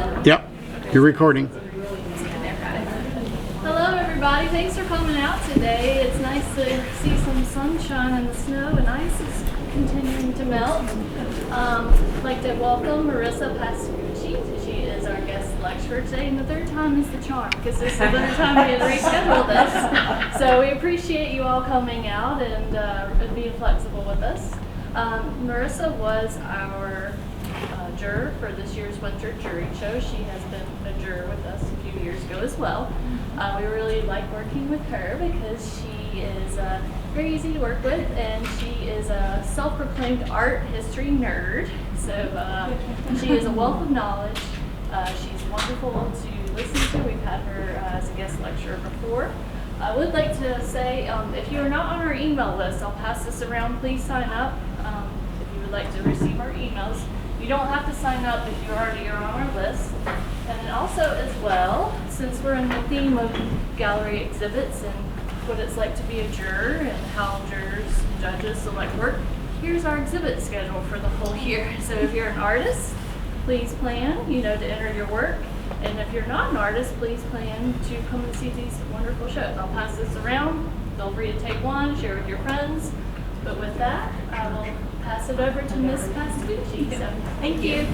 Marisa? Yep, you're recording. Hello everybody, thanks for coming out today. It's nice to see some sunshine and the snow and ice is continuing to melt. I'd like to welcome Marisa Pascucci. She is our guest lecturer today, and the third time is the charm because this is the third time we had rescheduled this. So we appreciate you all coming out and being flexible with us. Marisa was our juror for this year's winter jury show. She has been a juror with us a few years ago as well. We really like working with her because she is very easy to work with, and she is a self-proclaimed art history nerd. So she is a wealth of knowledge. She's wonderful to listen to. We've had her as a guest lecturer before. I would like to say, if you are not on our email list, I'll pass this around. Please sign up if you would like to receive our emails. You don't have to sign up if you already are on our list. And then also as well, since we're in the theme of gallery exhibits and what it's like to be a juror and how jurors, judges select work, here's our exhibit schedule for the whole year. So if you're an artist, please plan, to enter your work. And if you're not an artist, please plan to come and see these wonderful shows. I'll pass this around. Feel free to take one, share with your friends. But with that, I will pass it over to Ms. Pascucci. So, thank you.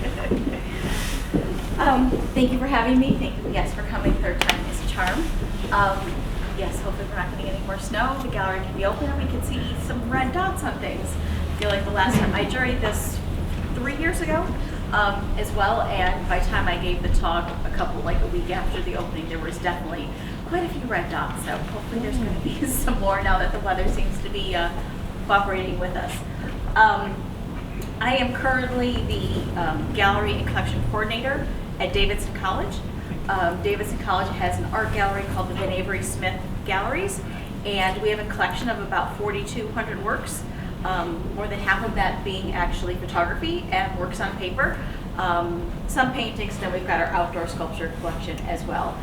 Thank you for having me. Thank you, yes, for coming. Third time is a charm. Yes, hopefully we're not going to get any more snow. The gallery can be open and we can see some red dots on things. I feel like the last time I juried this 3 years ago as well, and by the time I gave the talk a week after the opening, there was definitely quite a few red dots. So hopefully there's going to be some more now that the weather seems to be cooperating with us. I am currently the gallery and collection coordinator at Davidson College. Davidson College has an art gallery called the Van Avery Smith Galleries, and we have a collection of about 4,200 works, more than half of that being actually photography and works on paper. Some paintings, then we've got our outdoor sculpture collection as well.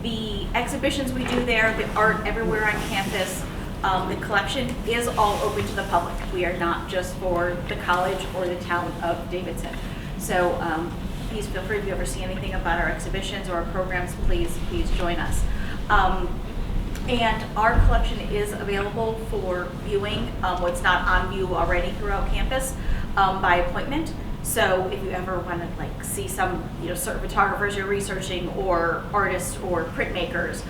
The exhibitions we do there, the art everywhere on campus, the collection is all open to the public. We are not just for the college or the town of Davidson. So please feel free if you ever see anything about our exhibitions or our programs, please join us. And our collection is available for viewing. What's not on view already throughout campus by appointment. So if you ever want to see some certain photographers you're researching or artists or printmakers,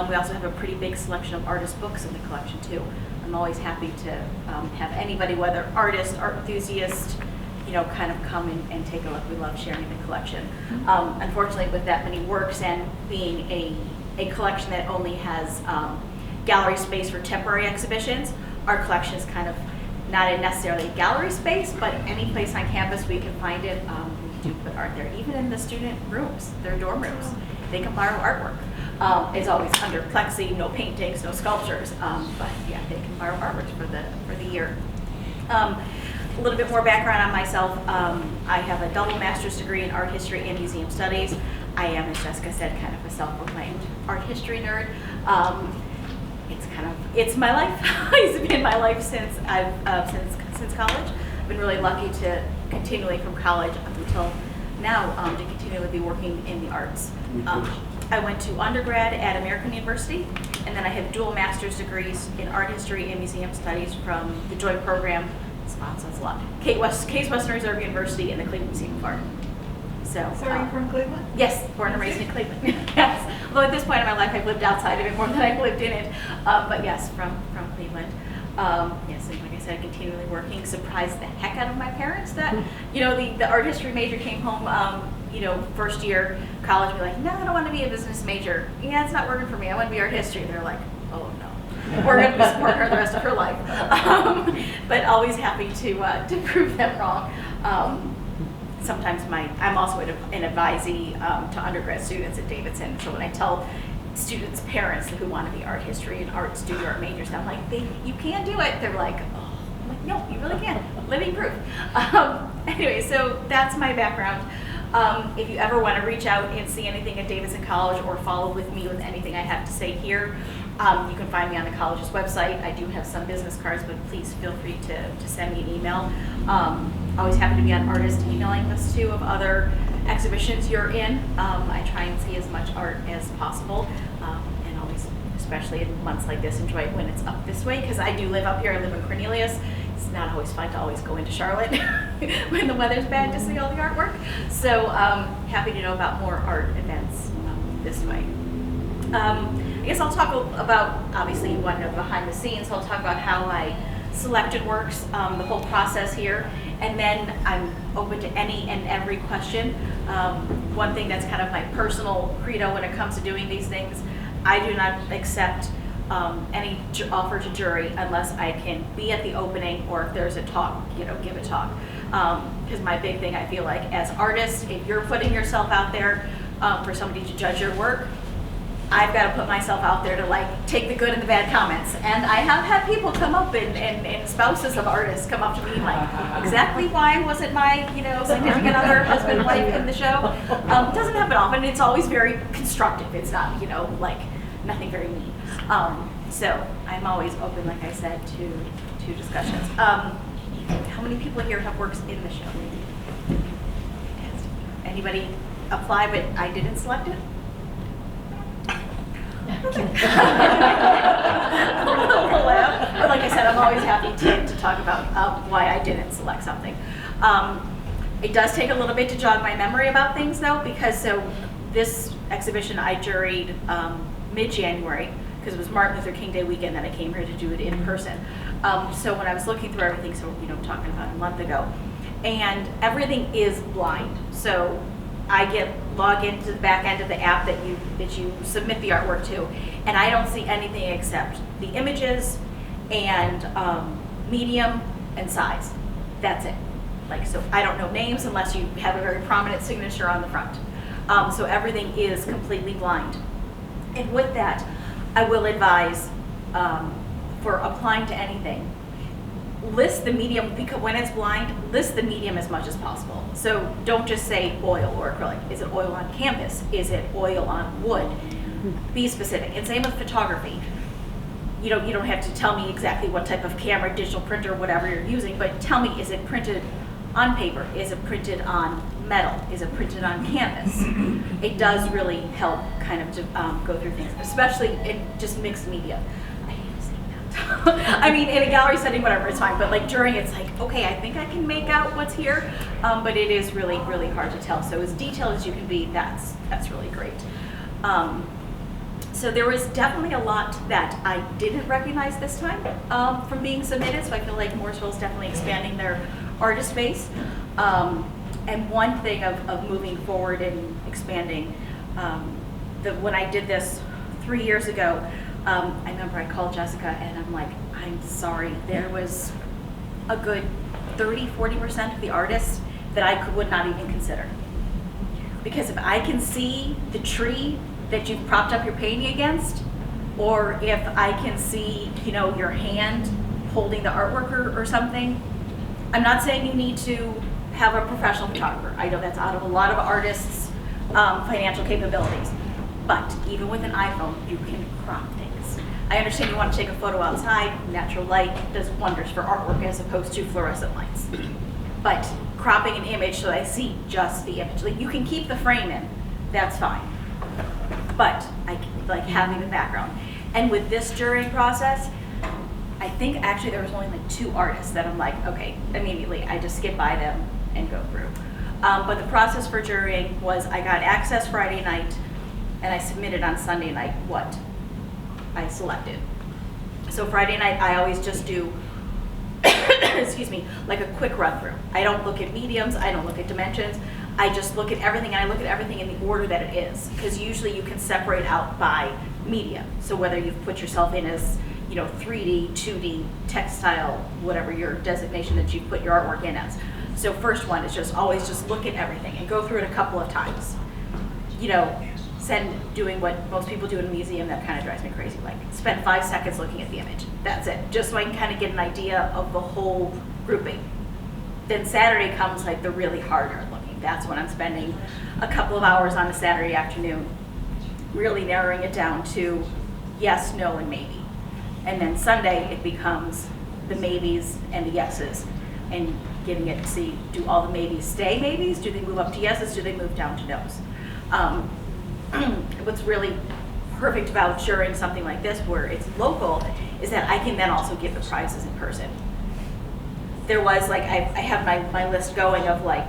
we also have a pretty big selection of artist books in the collection too. I'm always happy to have anybody, whether artist, art enthusiast, kind of come and take a look. We love sharing the collection. Unfortunately, with that many works and being a collection that only has gallery space for temporary exhibitions, our collection is kind of not in necessarily gallery space, but any place on campus we can find it. We do put art there, even in the student rooms, their dorm rooms. They can borrow artwork. It's always under plexi, no paintings, no sculptures, but yeah, they can borrow artwork for the year. A little bit more background on myself. I have a double master's degree in art history and museum studies. I am, as Jessica said, kind of a self-proclaimed art history nerd. It's my life. It's been my life since since college. I've been really lucky to continually from college up until now to continually be working in the arts. I went to undergrad at American University, and then I have dual master's degrees in art history and museum studies from the joint program. Sounds a lot. Case Western Reserve University and the Cleveland Museum of Art. So are you from Cleveland? Yes, born and raised in Cleveland. Yes. Although at this point in my life I've lived outside of it more than I've lived in it. But yes, from Cleveland. Yes, and like I said, continually working. Surprised the heck out of my parents that, the art history major came home, first year college, be like, no, I don't want to be a business major. Yeah, it's not working for me. I want to be art history. And they're like, oh no. We're going to support her the rest of her life. But always happy to prove them wrong. Sometimes I'm also an advisee to undergrad students at Davidson. So when I tell students' parents who want to be art history and art student art majors, I'm like, you can do it. They're like, oh, I'm like, no, you really can. Living proof. Anyway, so that's my background. If you ever want to reach out and see anything at Davidson College or follow with me with anything I have to say here, you can find me on the college's website. I do have some business cards, but please feel free to send me an email. Always happy to be on artist emailing lists too of other exhibitions you're in. I try and see as much art as possible, and always, especially in months like this, enjoy it when it's up this way, because I do live up here. I live in Cornelius. It's not always fun to always go into Charlotte when the weather's bad to see all the artwork. So happy to know about more art events this way. I guess I'll talk about, obviously you want to know behind the scenes, so I'll talk about how I selected works, the whole process here, and then I'm open to any and every question. One thing that's kind of my personal credo when it comes to doing these things, I do not accept any offer to jury unless I can be at the opening, or if there's a talk, give a talk. Because my big thing, I feel like, as artists, if you're putting yourself out there for somebody to judge your work, I've got to put myself out there to take the good and the bad comments. And I have had people come up and spouses of artists come up to me exactly why wasn't my significant other, husband, wife in the show? Doesn't happen often. It's always very constructive. It's not nothing very mean. So I'm always open, like I said, to discussions. How many people here have works in the show? Anybody apply but I didn't select it? Okay. Like I said, I'm always happy to talk about why I didn't select something. It does take a little bit to jog my memory about things though, because this exhibition I juried mid-January, because it was Martin Luther King Day weekend that I came here to do it in person. So when I was looking through everything, I'm talking about a month ago, and everything is blind. So I log into the back end of the app that you submit the artwork to, and I don't see anything except the images and medium and size. That's it. So I don't know names unless you have a very prominent signature on the front. So everything is completely blind. And with that, I will advise for applying to anything, list the medium, because when it's blind, list the medium as much as possible. So don't just say oil or acrylic. Is it oil on canvas? Is it oil on wood? Be specific. And same with photography. You don't have to tell me exactly what type of camera, digital printer, whatever you're using, but tell me, is it printed on paper? Is it printed on metal? Is it printed on canvas? It does really help kind of to go through things, especially in just mixed media. I hate saying that. I mean, in a gallery setting, whatever, it's fine, but during, it's okay, I think I can make out what's here, but it is really, really hard to tell. So as detailed as you can be, that's really great. So there was definitely a lot that I didn't recognize this time from being submitted, so I feel like Mooresville is definitely expanding their artist base. And one thing of moving forward and expanding, when I did this 3 years ago, I remember I called Jessica and I'm like, I'm sorry, there was a good 30-40% of the artists that I would not even consider. Because if I can see the tree that you've propped up your painting against, or if I can see, your hand holding the artwork or something, I'm not saying you need to have a professional photographer. I know that's out of a lot of artists' financial capabilities. But even with an iPhone, you can crop things. I understand you want to take a photo outside. Natural light does wonders for artwork as opposed to fluorescent lights. But cropping an image so I see just the image. You can keep the frame in, that's fine. But I like having the background. And with this jurying process, I think actually there was only 2 artists that I'm okay, immediately I just skip by them and go through. But the process for jurying was I got access Friday night and I submitted on Sunday night what I selected. So Friday night I always just do, excuse me, a quick run through. I don't look at mediums, I don't look at dimensions. I just look at everything, and I look at everything in the order that it is, because usually you can separate out by media. So whether you've put yourself in as 3D, 2D, textile, whatever your designation that you put your artwork in as. So first one is always just look at everything and go through it a couple of times. Doing what most people do in a museum, that kind of drives me crazy. Spend 5 seconds looking at the image. That's it, just so I can kind of get an idea of the whole grouping. Then Saturday comes the really harder looking. That's when I'm spending a couple of hours on a Saturday afternoon, really narrowing it down to yes, no, and maybe. And then Sunday, it becomes the maybes and the yeses. And getting it to see, do all the maybes stay maybes? Do they move up to yeses? Do they move down to nos? What's really perfect about juring something like this where it's local is that I can then also give the prizes in person. There was like, I have my list going of like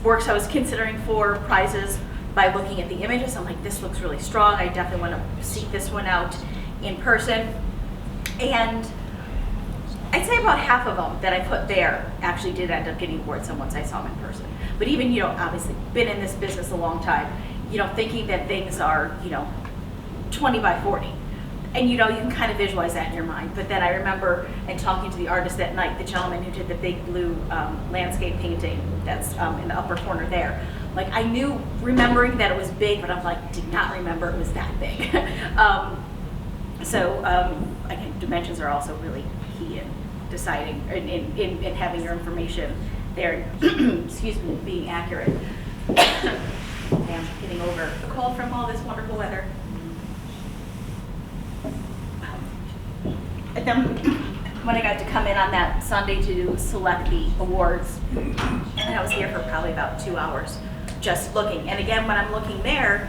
works I was considering for prizes by looking at the images. I'm like, this looks really strong. I definitely want to seek this one out in person. And I'd say about half of them that I put there actually did end up getting awards once I saw them in person. But even, you know, obviously been in this business a long time, you know, thinking that things are, you know, 20 by 40. And you know, you can kind of visualize that in your mind. But then I remember, and talking to the artist that night, the gentleman who did the big blue landscape painting that's in the upper corner there. Like I knew, remembering that it was big, but I'm like, did not remember it was that big. Again, dimensions are also really key in deciding, in having your information there, excuse me, being accurate. I'm getting over the cold from all this wonderful weather. And then when I got to come in on that Sunday to select the awards, and I was here for probably about 2 hours just looking. And again, when I'm looking there,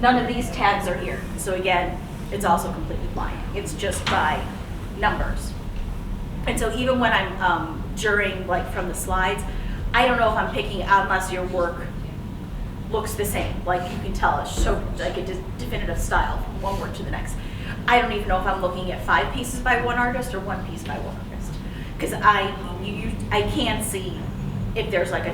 none of these tags are here. So again, it's also completely blind. It's just by numbers. And so even when I'm juring like from the slides, I don't know if I'm picking, unless your work looks the same. Like you can tell it's so like a definitive style from one work to the next. I don't even know if I'm looking at 5 pieces by one artist or 1 piece by one artist, because I can see if there's like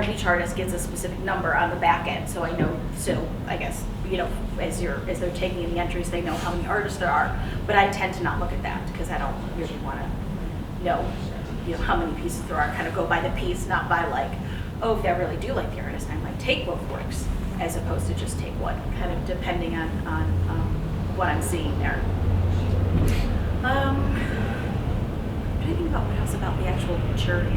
each artist gets a specific number on the back end, so I know. So I guess, you know, as they're taking in the entries, they know how many artists there are. But I tend to not look at that because I don't really want to know, you know, how many pieces there are. Kind of go by the piece, not by like, oh, if I really do like the artist, I might take both works as opposed to just take one. Kind of depending on what I'm seeing there. I'm trying to think about what else about the actual jury.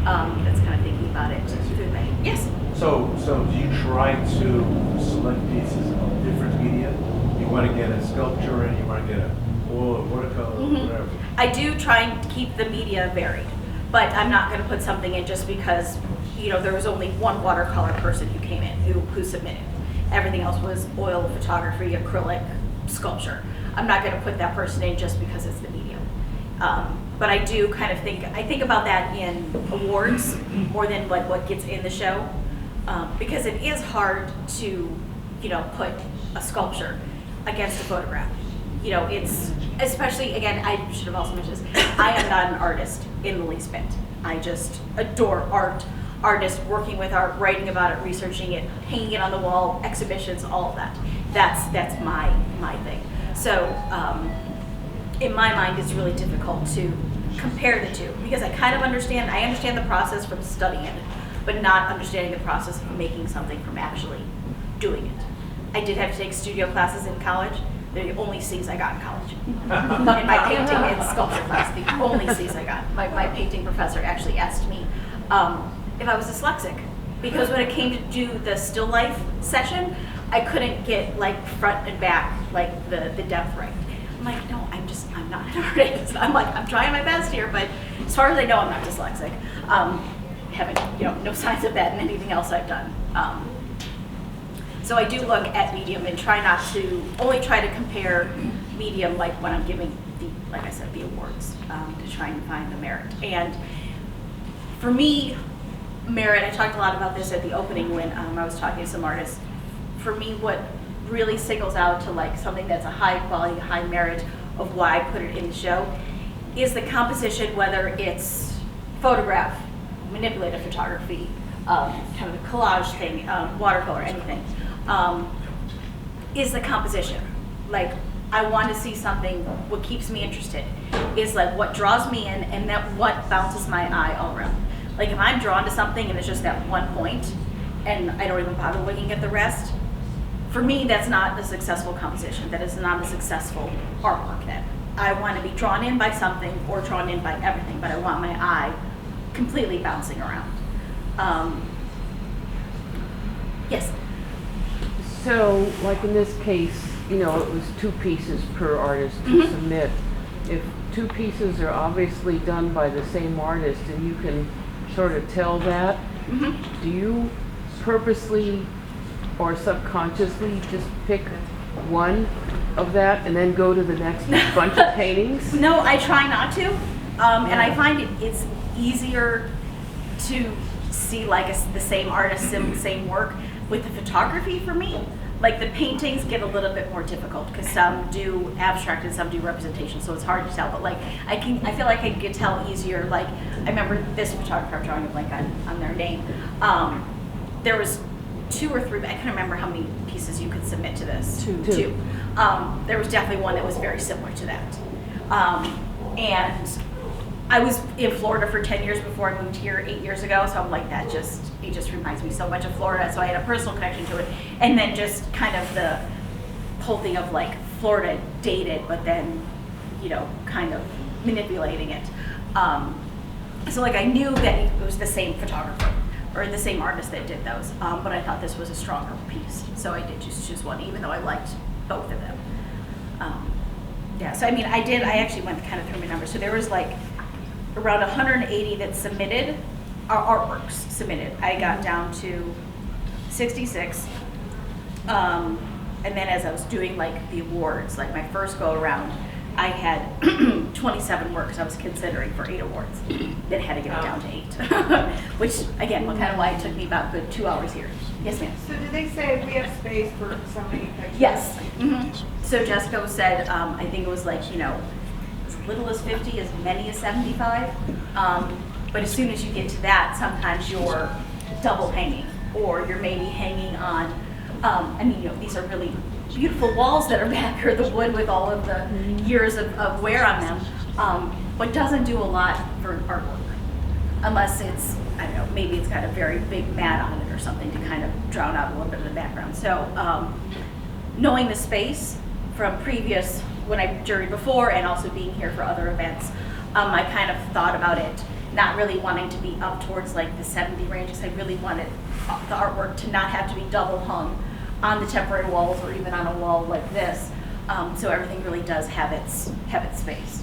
That's kind of thinking about it through me. Yes? So do you try to select pieces of different media? You want to get a sculpture in, you want to get a oil, watercolor, whatever. I do try and keep the media varied, but I'm not going to put something in just because, you know, there was only one watercolor person who came in, who submitted. Everything else was oil, photography, acrylic, sculpture. I'm not going to put that person in just because it's the medium. But I do kind of think about that in awards more than like what gets in the show, because it is hard to, you know, put a sculpture against a photograph. You know, it's, especially, again, I should have also mentioned this, I am not an artist in the least bit. I just adore art, artists, working with art, writing about it, researching it, hanging it on the wall, exhibitions, all of that. That's my thing. So in my mind, it's really difficult to compare the two because I understand the process from studying it, but not understanding the process of making something from actually doing it. I did have to take studio classes in college. They're the only C's I got in college. In my painting and sculpture class, the only C's I got. My painting professor actually asked me if I was dyslexic, because when it came to do the still life session, I couldn't get like front and back, like the depth right. I'm like, no, I'm not an artist. I'm like, I'm trying my best here, but as far as I know, I'm not dyslexic. Haven't, you know, no signs of that in anything else I've done. So I do look at medium and only try to compare medium like when I'm giving like I said, the awards, to try and find the merit. And for me, merit, I talked a lot about this at the opening when I was talking to some artists. For me, what really signals out to like something that's a high quality, high merit of why I put it in the show is the composition, whether it's photograph, manipulative photography, kind of a collage thing, watercolor, anything, is the composition. Like, I want to see something, what keeps me interested is like what draws me in and that what bounces my eye all around. Like if I'm drawn to something and it's just that one point and I don't even bother looking at the rest, for me that's not a successful composition. That is not a successful artwork then. I want to be drawn in by something or drawn in by everything, but I want my eye completely bouncing around. Yes? So, like in this case, you know, it was 2 pieces per artist to submit. If 2 pieces are obviously done by the same artist and you can sort of tell that, Mm-hmm. do you purposely or subconsciously just pick one of that and then go to the next bunch of paintings? No, I try not to. And I Yeah. find it's easier to see like the same artist, same work with the photography for me. Like the paintings get a little bit more difficult because some do abstract and some do representation, so it's hard to tell. But like I feel like I could tell easier. Like I remember this photographer, drawing a blank on their name. There was 2 or 3, but I can't remember how many pieces you could submit to this. Two. There was definitely one that was very similar to that. And I was in Florida for 10 years before I moved here 8 years ago, so I'm like, it just reminds me so much of Florida, so I had a personal connection to it. And then just kind of the whole thing of like Florida dated, but then, kind of manipulating it. So like I knew that it was the same photographer or the same artist that did those, but I thought this was a stronger piece, so I did just choose one, even though I liked both of them. Yeah, so I mean, I actually went kind of through my numbers. So there was like around 180 that submitted, artworks submitted. I got down to 66. And then as I was doing like the awards, like my first go around, I had 27 works I was considering for 8 awards. Then had to get it down to 8. Which again, kind of why it took me about good 2 hours here. Yes, ma'am. So did they say we have space for so many pictures? Yes. So Jessica said, I think it was like, as little as 50, as many as 75. But as soon as you get to that, sometimes you're double hanging, or you're maybe hanging on, these are really beautiful walls that are back here, the wood with all of the years of wear on them, but doesn't do a lot for artwork. Unless it's, I don't know, maybe it's got a very big mat on it or something to kind of drown out a little bit of the background. So knowing the space from previous, when I juried before and also being here for other events, I kind of thought about it, not really wanting to be up towards like the 70 range, because I really wanted the artwork to not have to be double hung on the temporary walls or even on a wall like this. So everything really does have its space.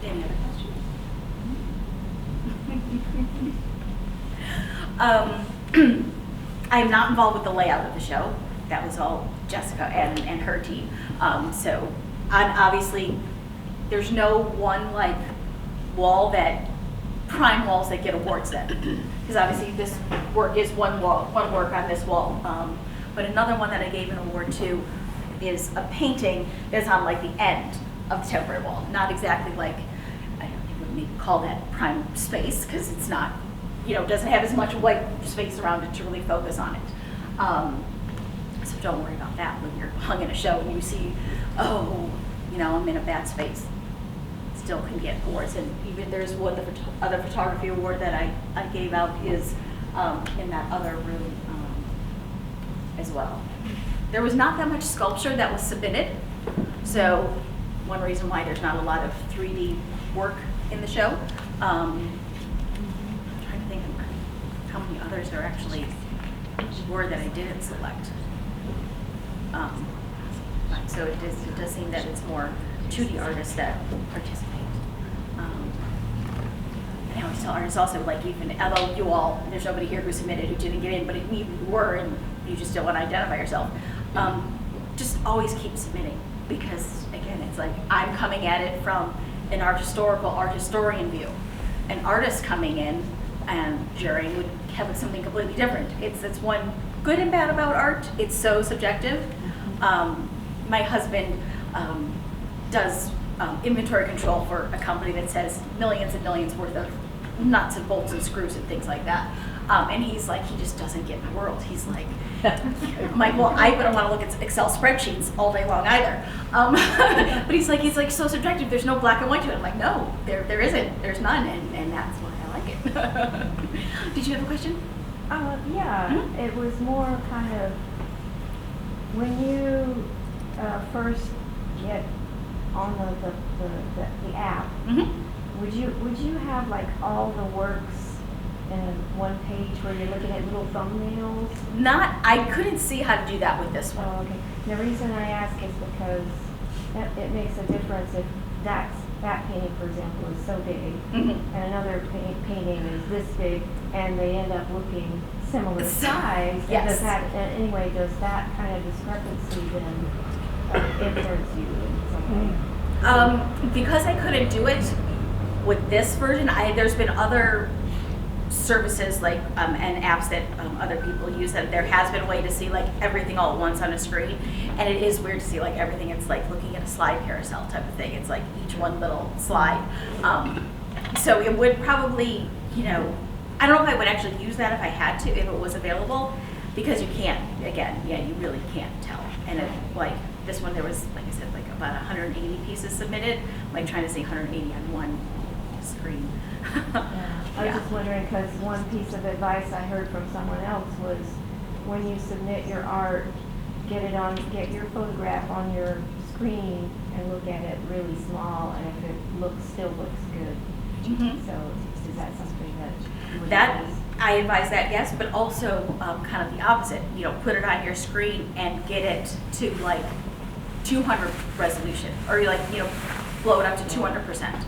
Any other questions? I'm not involved with the layout of the show. That was all Jessica and her team. So obviously, there's no one like wall prime walls that get awards then. Because obviously this work is one work on this wall. But another one that I gave an award to is a painting that's on like the end of the temporary wall. Not exactly like, I don't think we would call that prime space, because it's not, doesn't have as much white space around it to really focus on it. So don't worry about that when you're hung in a show and you see, I'm in a bad space. Still can get awards. And even there's one, the other photography award that I gave out is in that other room as well. There was not that much sculpture that was submitted. So one reason why there's not a lot of 3D work in the show. I'm trying to think of how many others there actually were that I didn't select. So it does seem that it's more 2D artists that participate. I always tell artists also, like, even although you all, there's nobody here who submitted who didn't get in, but if you were and you just don't want to identify yourself, just always keep submitting, because again, it's like I'm coming at it from an art historian view. An artist coming in and jurying would have something completely different. It's one good and bad about art. It's so subjective. My husband does inventory control for a company that says millions and millions worth of nuts and bolts and screws and things like that. And he's like, he just doesn't get my world. He's like, I'm like, well, I wouldn't want to look at Excel spreadsheets all day long either. But he's like so subjective. There's no black and white to it. I'm like, no, there isn't. There's none, and that's why I like it. Did you have a question? Yeah, Mm-hmm. It was more kind of when you first get on the app. Mm-hmm. Would you have like all the works in one page where you're looking at little thumbnails? I couldn't see how to do that with this one. Oh, okay. The reason I ask is because it makes a difference if that's that painting, for example, is so big, Mhm. and another painting is this big, and they end up looking similar size. And Yes. does that, anyway, does that kind of discrepancy then influence you in some way? Because I couldn't do it with this version, there's been other services like and apps that other people use that there has been a way to see like everything all at once on a screen, and it is weird to see like everything. It's like looking at a slide carousel type of thing. It's like each one little slide. So it would probably, I don't know if I would actually use that if I had to, if it was available, because you can't, again, you really can't tell. And like this one, there was, like I said, like about 180 pieces submitted, like trying to see 180 on one screen. I was just wondering, because one piece of advice I heard from someone else was, when you submit your art, get your photograph on your screen and look at it really small, and if it still looks good. Mhm. So is that something that you would That, advise? I advise that, yes, but also kind of the opposite. Put it on your screen and get it to like 200 resolution, or blow it up to 200%.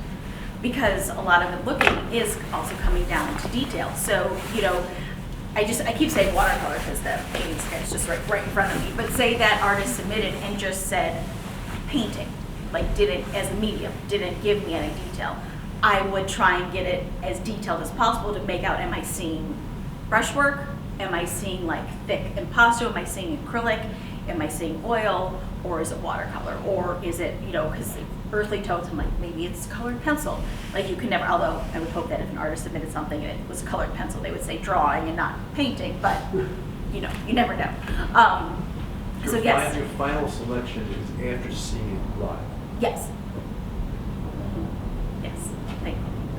Because a lot of the looking is also coming down to detail. So, I keep saying watercolor because the painting sketch is just right in front of me. But say that artist submitted and just said painting, like did it as a medium, didn't give me any detail. I would try and get it as detailed as possible to make out, am I seeing brushwork? Am I seeing like thick impasto? Am I seeing acrylic? Am I seeing oil? Or is it watercolor? Or is it, because earthly tones, I'm like, maybe it's colored pencil. Like you can never, although I would hope that if an artist submitted something and it was colored pencil, they would say drawing and not painting, but you never know. So yes. Your final selection is after seeing it live. Yes. Yes.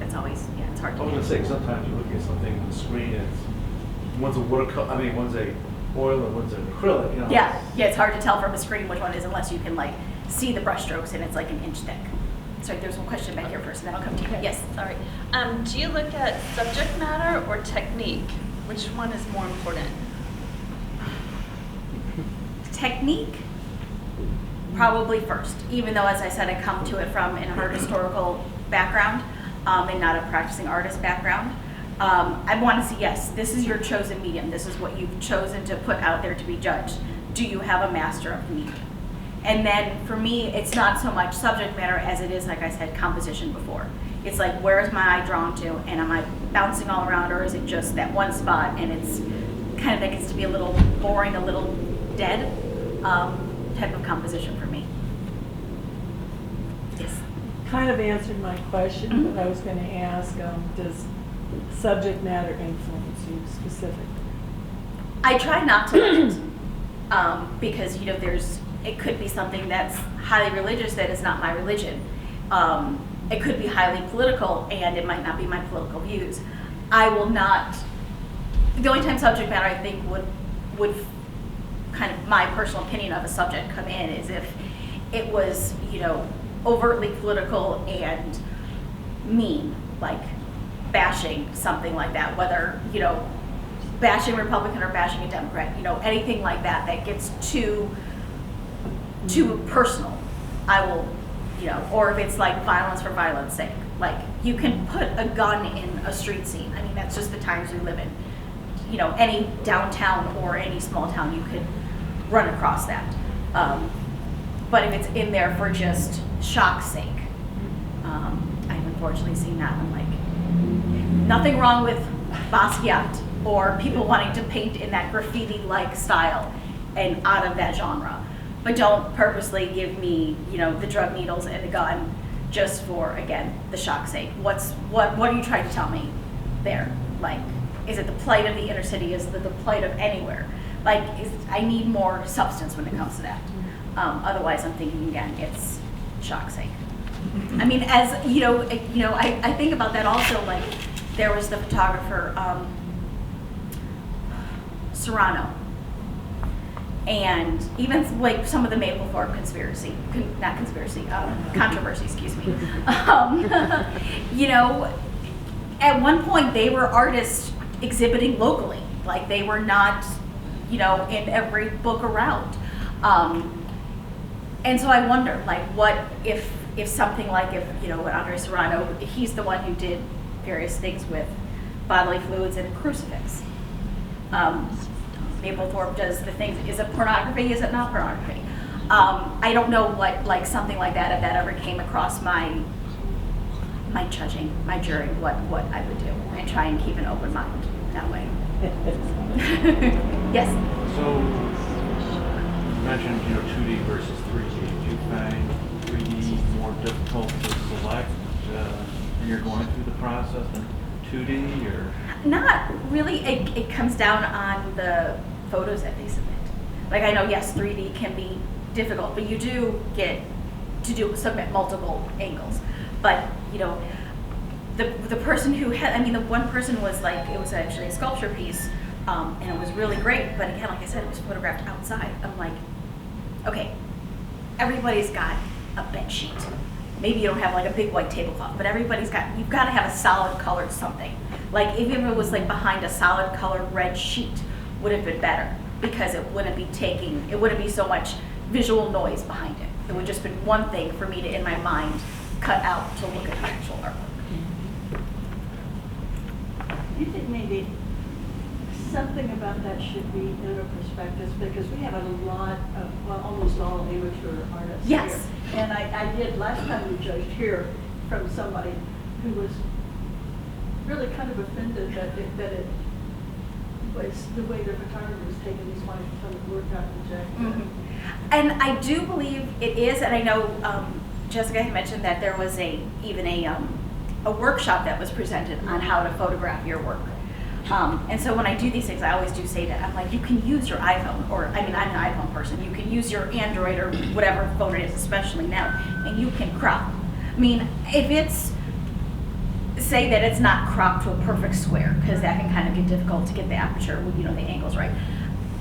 That's always, it's hard I to was do. gonna say, sometimes you look at something on the screen and one's a watercolor, one's a oil and one's an acrylic, Yeah, it's hard to tell from a screen which one is unless you can like see the brush strokes and it's like an inch thick. Sorry, there's one question back here first, and then I'll come to you. Yes. Sorry. Do you look at subject matter or technique? Which one is more important? Technique, probably first, even though, as I said, I come to it from an art historical background and not a practicing artist background. I want to see, yes, this is your chosen medium. This is what you've chosen to put out there to be judged. Do you have a master of the medium? And then for me, it's not so much subject matter as it is, like I said, composition before. It's like, where is my eye drawn to? And am I bouncing all around, or is it just that one spot and it's kind of begins to be a little boring, a little dead type of composition for me? Yes. Kind of answered my question, but I was going to ask, does subject matter influence you specifically? I try not to let it, because it could be something that's highly religious that is not my religion. It could be highly political and it might not be my political views. I will not. The only time subject matter I think would kind of my personal opinion of a subject come in is if it was overtly political and mean, like bashing something like that, whether bashing a Republican or bashing a Democrat, anything like that that gets too personal, I will, or if it's like violence for violence sake, like you can put a gun in a street scene. I mean, that's just the times we live in. Any downtown or any small town, you could run across that. But if it's in there for just shock's sake, I've unfortunately seen that. I'm like, nothing wrong with Basquiat or people wanting to paint in that graffiti-like style and out of that genre. But don't purposely give me, the drug needles and the gun just for, again, the shock's sake. What are you trying to tell me there? Like, is it the plight of the inner city? Is it the plight of anywhere? Like, I need more substance when it comes to that. Otherwise, I'm thinking again, it's shock's sake. I mean, as I think about that also. Like, there was the photographer Serrano. And even like some of the Mapplethorpe controversy, excuse me. At one point they were artists exhibiting locally, like they were not, in every book around. And so I wonder, like, what if something like, if, you know, what Andre Serrano, he's the one who did various things with bodily fluids and a crucifix. Mapplethorpe does the things, is it pornography, is it not pornography? I don't know what, like, something like that, if that ever came across my judging, my jury, what I would do, and try and keep an open mind that way. Yes? So, you mentioned, 2D versus 3D. Do you find 3D more difficult to select when you're going through the process than 2D, or? Not really. It comes down on the photos that they submit. Like, I know, yes, 3D can be difficult, but you do get to submit multiple angles. But, the person who had, the one person was like, it was actually a sculpture piece, and it was really great, but again, like I said, it was photographed outside. I'm like, okay, everybody's got a bed sheet. Maybe you don't have like a big white tablecloth, but you've got to have a solid colored something. Like, even if it was like behind a solid colored red sheet, would have been better, because it wouldn't be so much visual noise behind it. It would just been one thing for me to, in my mind, cut out to look at the actual artwork. Do you think maybe something about that should be in a prospectus? Because we have a lot of, well, almost all amateur artists Yes. here. And I did, last time we judged, hear from somebody who was really kind of offended that it was the way the photographer was taking these wanting to tell the work out and check. Mm-hmm. And I do believe it is, and I know Jessica had mentioned that there was even a workshop that was presented on how to photograph your work. And so when I do these things, I always do say that, I'm like, you can use your iPhone, or I'm an iPhone person, you can use your Android or whatever phone it is, especially now, and you can crop. If it's, say that it's not cropped to a perfect square, because that can kind of get difficult to get the aperture with, the angles right.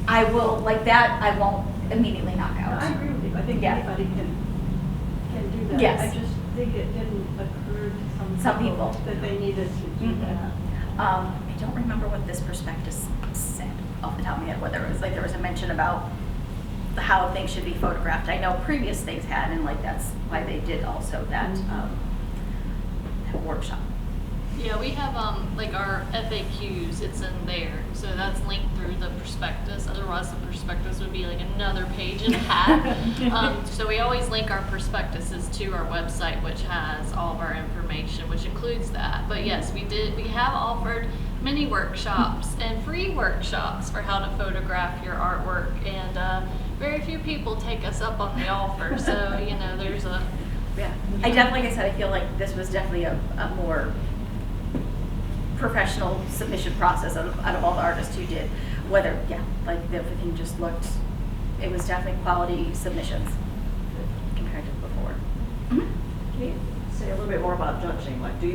I won't immediately knock No, out. I agree with you. I think Yeah. anybody can do that. Yes. I just think it didn't occur to Some people. that they needed to do Mhm. that. I don't remember what this prospectus said off the top of my head, whether it was like there was a mention about how things should be photographed. I know previous things had, and like that's why they did also that workshop. Yeah, we have like our FAQs, it's in there, so that's linked through the prospectus. Otherwise, the prospectus would be like another page and a half. So we always link our prospectuses to our website, which has all of our information, which includes that. But yes, we have offered many workshops and free workshops for how to photograph your artwork, and very few people take us up on the offer. So there's a Yeah, I definitely, like I said, I feel like this was definitely a more professional submission process out of all the artists who did. Like everything just looked, it was definitely quality submissions compared to before. Mm-hmm. Can you say a little bit more about judging? Like, do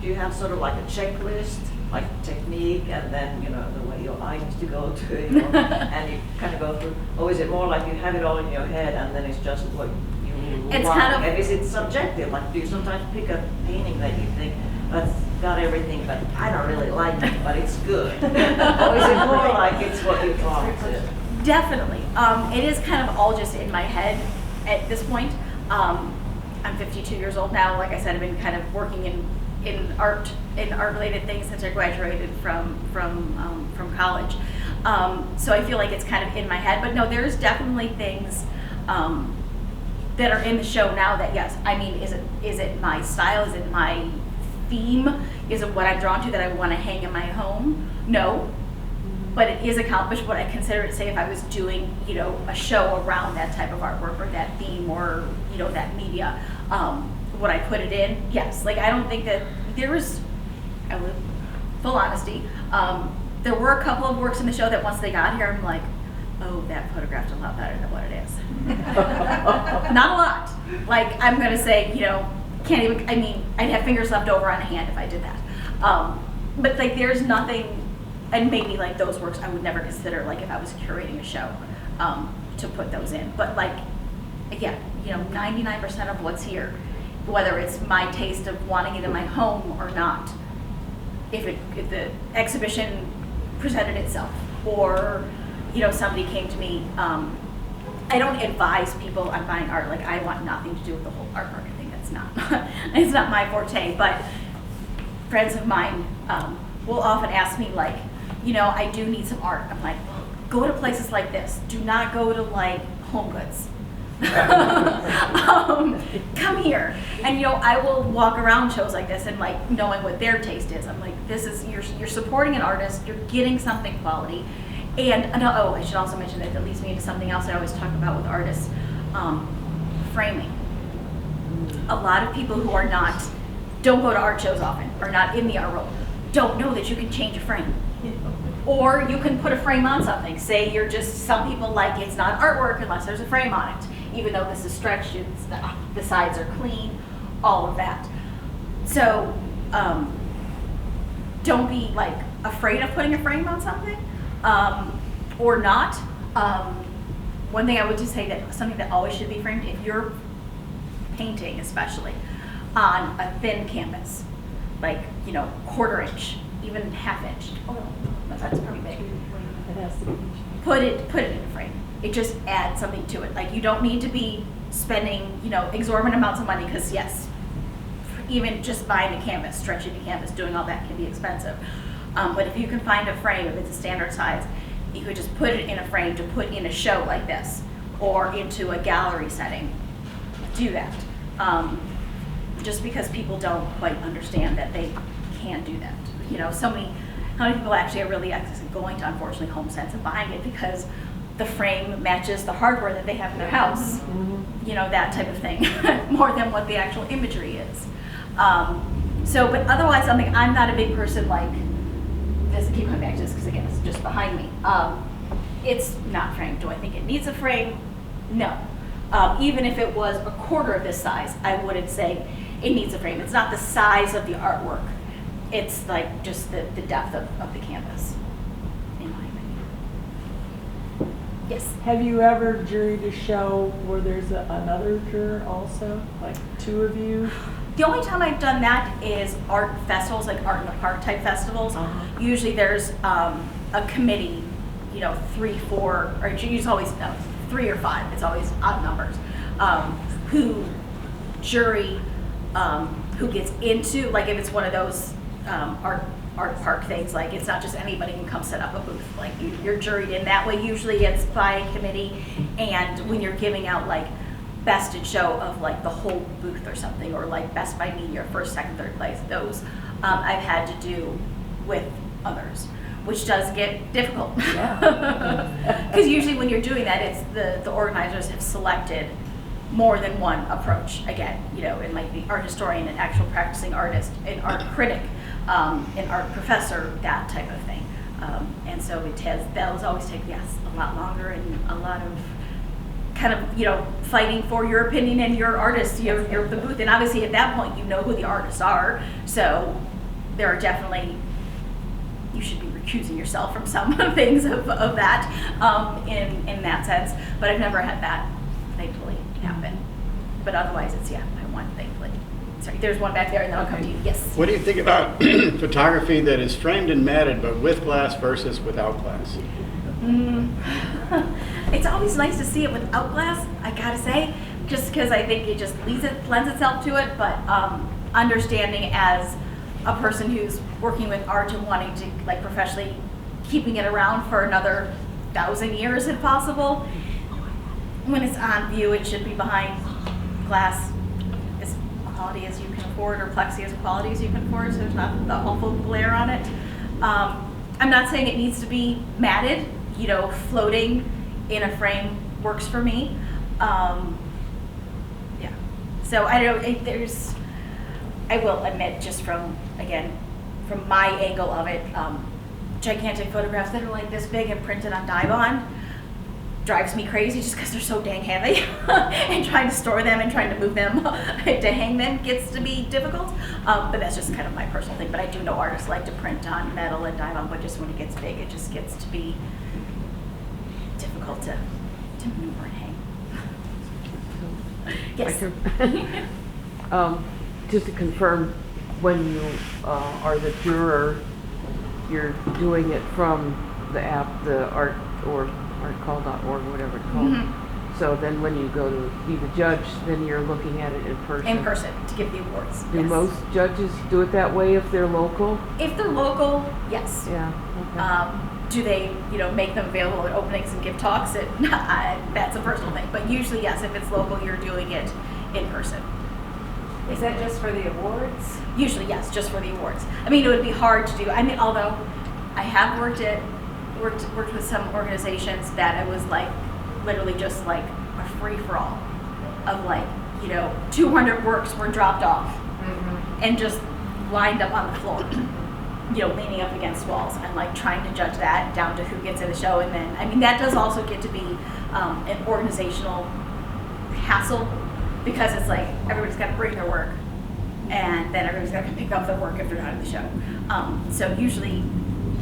you have sort of like a checklist, like technique, and then the way your eye needs to go to it, and you kind of go through, or is it more like you have it all in your head and then it's just what you It's like? kind of- And is it subjective? Like, do you sometimes pick a painting that you think that's got everything, but I don't really like it, but it's good? Or is it more like it's what you're drawn to? Definitely. It is kind of all just in my head at this point. I'm 52 years old now. Like I said, I've been kind of working in art related things since I graduated from college. So I feel like it's kind of in my head. But no, there's definitely things that are in the show now that, yes, is it my style? Is it my theme? Is it what I'm drawn to that I want to hang in my home? No. But it is accomplished what I consider it, say if I was doing, a show around that type of artwork or that theme or, that media, would I put it in? Yes. Like, I don't think that there was, full honesty, there were a couple of works in the show that once they got here, I'm like, oh, that photographed a lot better than what it is. Not a lot. Like, I'm going to say, can't even, I'd have fingers left over on a hand if I did that. But like, there's nothing, and maybe like those works I would never consider, like if I was curating a show, to put those in. But like, again, 99% of what's here, whether it's my taste of wanting it in my home or not, if the exhibition presented itself, or somebody came to me I don't advise people on buying art. Like, I want nothing to do with the whole art market thing. That's not, it's not my forte. But friends of mine will often ask me, like, you know, I do need some art. I'm like, well, go to places like this. Do not go to like Home Goods. Come here. And, you know, I will walk around shows like this and like knowing what their taste is. I'm like, this is, you're supporting an artist. You're getting something quality. And oh, I should also mention that leads me into something else I always talk about with artists, framing. A lot of people who are not, don't go to art shows often, are not in the art world, don't know that you can change a frame. Or you can put a frame on something. Say you're just, some people like it's not artwork unless there's a frame on it. Even though this is stretched, the sides are clean, all of that. So don't be like afraid of putting a frame on something. Or not. One thing I would just say that something that always should be framed, if you're painting especially on a thin canvas, like, you know, 1/4 inch, even 1/2 inch. Oh, that's pretty big. It has to be. Put it in a frame. It just adds something to it. Like, you don't need to be spending, you know, exorbitant amounts of money, because yes, even just buying a canvas, stretching the canvas, doing all that can be expensive. But if you can find a frame, if it's a standard size, you could just put it in a frame to put in a show like this, or into a gallery setting. Do that. Just because people don't quite understand that they can do that. You know, how many people actually are really going to, unfortunately, HomeSense and buying it because the frame matches the hardware that they have in their house. You know, that type of thing, more than what the actual imagery is. But otherwise, I'm not a big person like this. I keep coming back to this because, again, it's just behind me. It's not framed. Do I think it needs a frame? No. Even if it was 1/4 of this size, I wouldn't say it needs a frame. It's not the size of the artwork. It's like just the depth of the canvas, in my opinion. Yes? Have you ever juried a show where there's another juror also, like 2 of you? The only time I've done that is art festivals, like Art in the Park type festivals. Usually there's a committee, you know, 3, 4, or it's always 3 or 5. It's always odd numbers. Who jury, who gets into, like, if it's one of those art park things, like it's not just anybody can come set up a booth. Like you're juried in that way. Usually it's by committee, and when you're giving out like best in show of like the whole booth or something, or like best by media, 1st, 2nd, 3rd place, those I've had to do with others, which does get difficult. Because usually when you're doing that, it's the organizers have selected more than one approach. Again, you know, it might be art historian, an actual practicing artist, an art critic, an art professor, that type of thing. And so those always take, yes, a lot longer, and a lot of kind of, you know, fighting for your opinion and your artist, you're the booth. And obviously at that point, you know who the artists are. So there are definitely, you should be recusing yourself from some things of that in that sense. But I've never had that, thankfully, happen. But otherwise, it's, I won, thankfully. Sorry, there's one back there, and then I'll come to you. Yes? What do you think about photography that is framed and matted, but with glass versus without glass? It's always nice to see it without glass, I gotta say, just because I think it just lends itself to it. But understanding as a person who's working with art and wanting to, like, professionally keeping it around for another 1,000 years if possible, when it's on view, it should be behind glass as quality as you can afford, or plexi as quality as you can afford, so there's not the awful glare on it. I'm not saying it needs to be matted, you know, floating in a frame works for me. So I don't, I will admit, just from my angle of it, gigantic photographs that are like this big and printed on Dibond drives me crazy, just because they're so dang heavy. And trying to store them and trying to move them to hang them gets to be difficult. But that's just kind of my personal thing. But I do know artists like to print on metal and Dibond, but just when it gets big, it just gets to be difficult to maneuver and hang. Yes. Just to confirm, when you are the juror, you're doing it from the app, the art.org, whatever it's called. So then when you go to be the judge, then you're looking at it in person. In person to give the awards. Do yes. most judges do it that way if they're local? If they're local, yes. Yeah, okay. Do they, make them available at openings and give talks? That's a personal thing. But usually, yes, if it's local, you're doing it in person. Is that just for the awards? Usually, yes, just for the awards. I mean, it would be hard to do. I mean, although I have worked with some organizations that it was like literally just like a free for all of 200 works were dropped off and just lined up on the floor, leaning up against walls and like trying to judge that down to who gets in the show. And then, I mean, that does also get to be an organizational hassle because it's like everybody's got to bring their work and then everybody's got to pick up their work if they're not in the show. So usually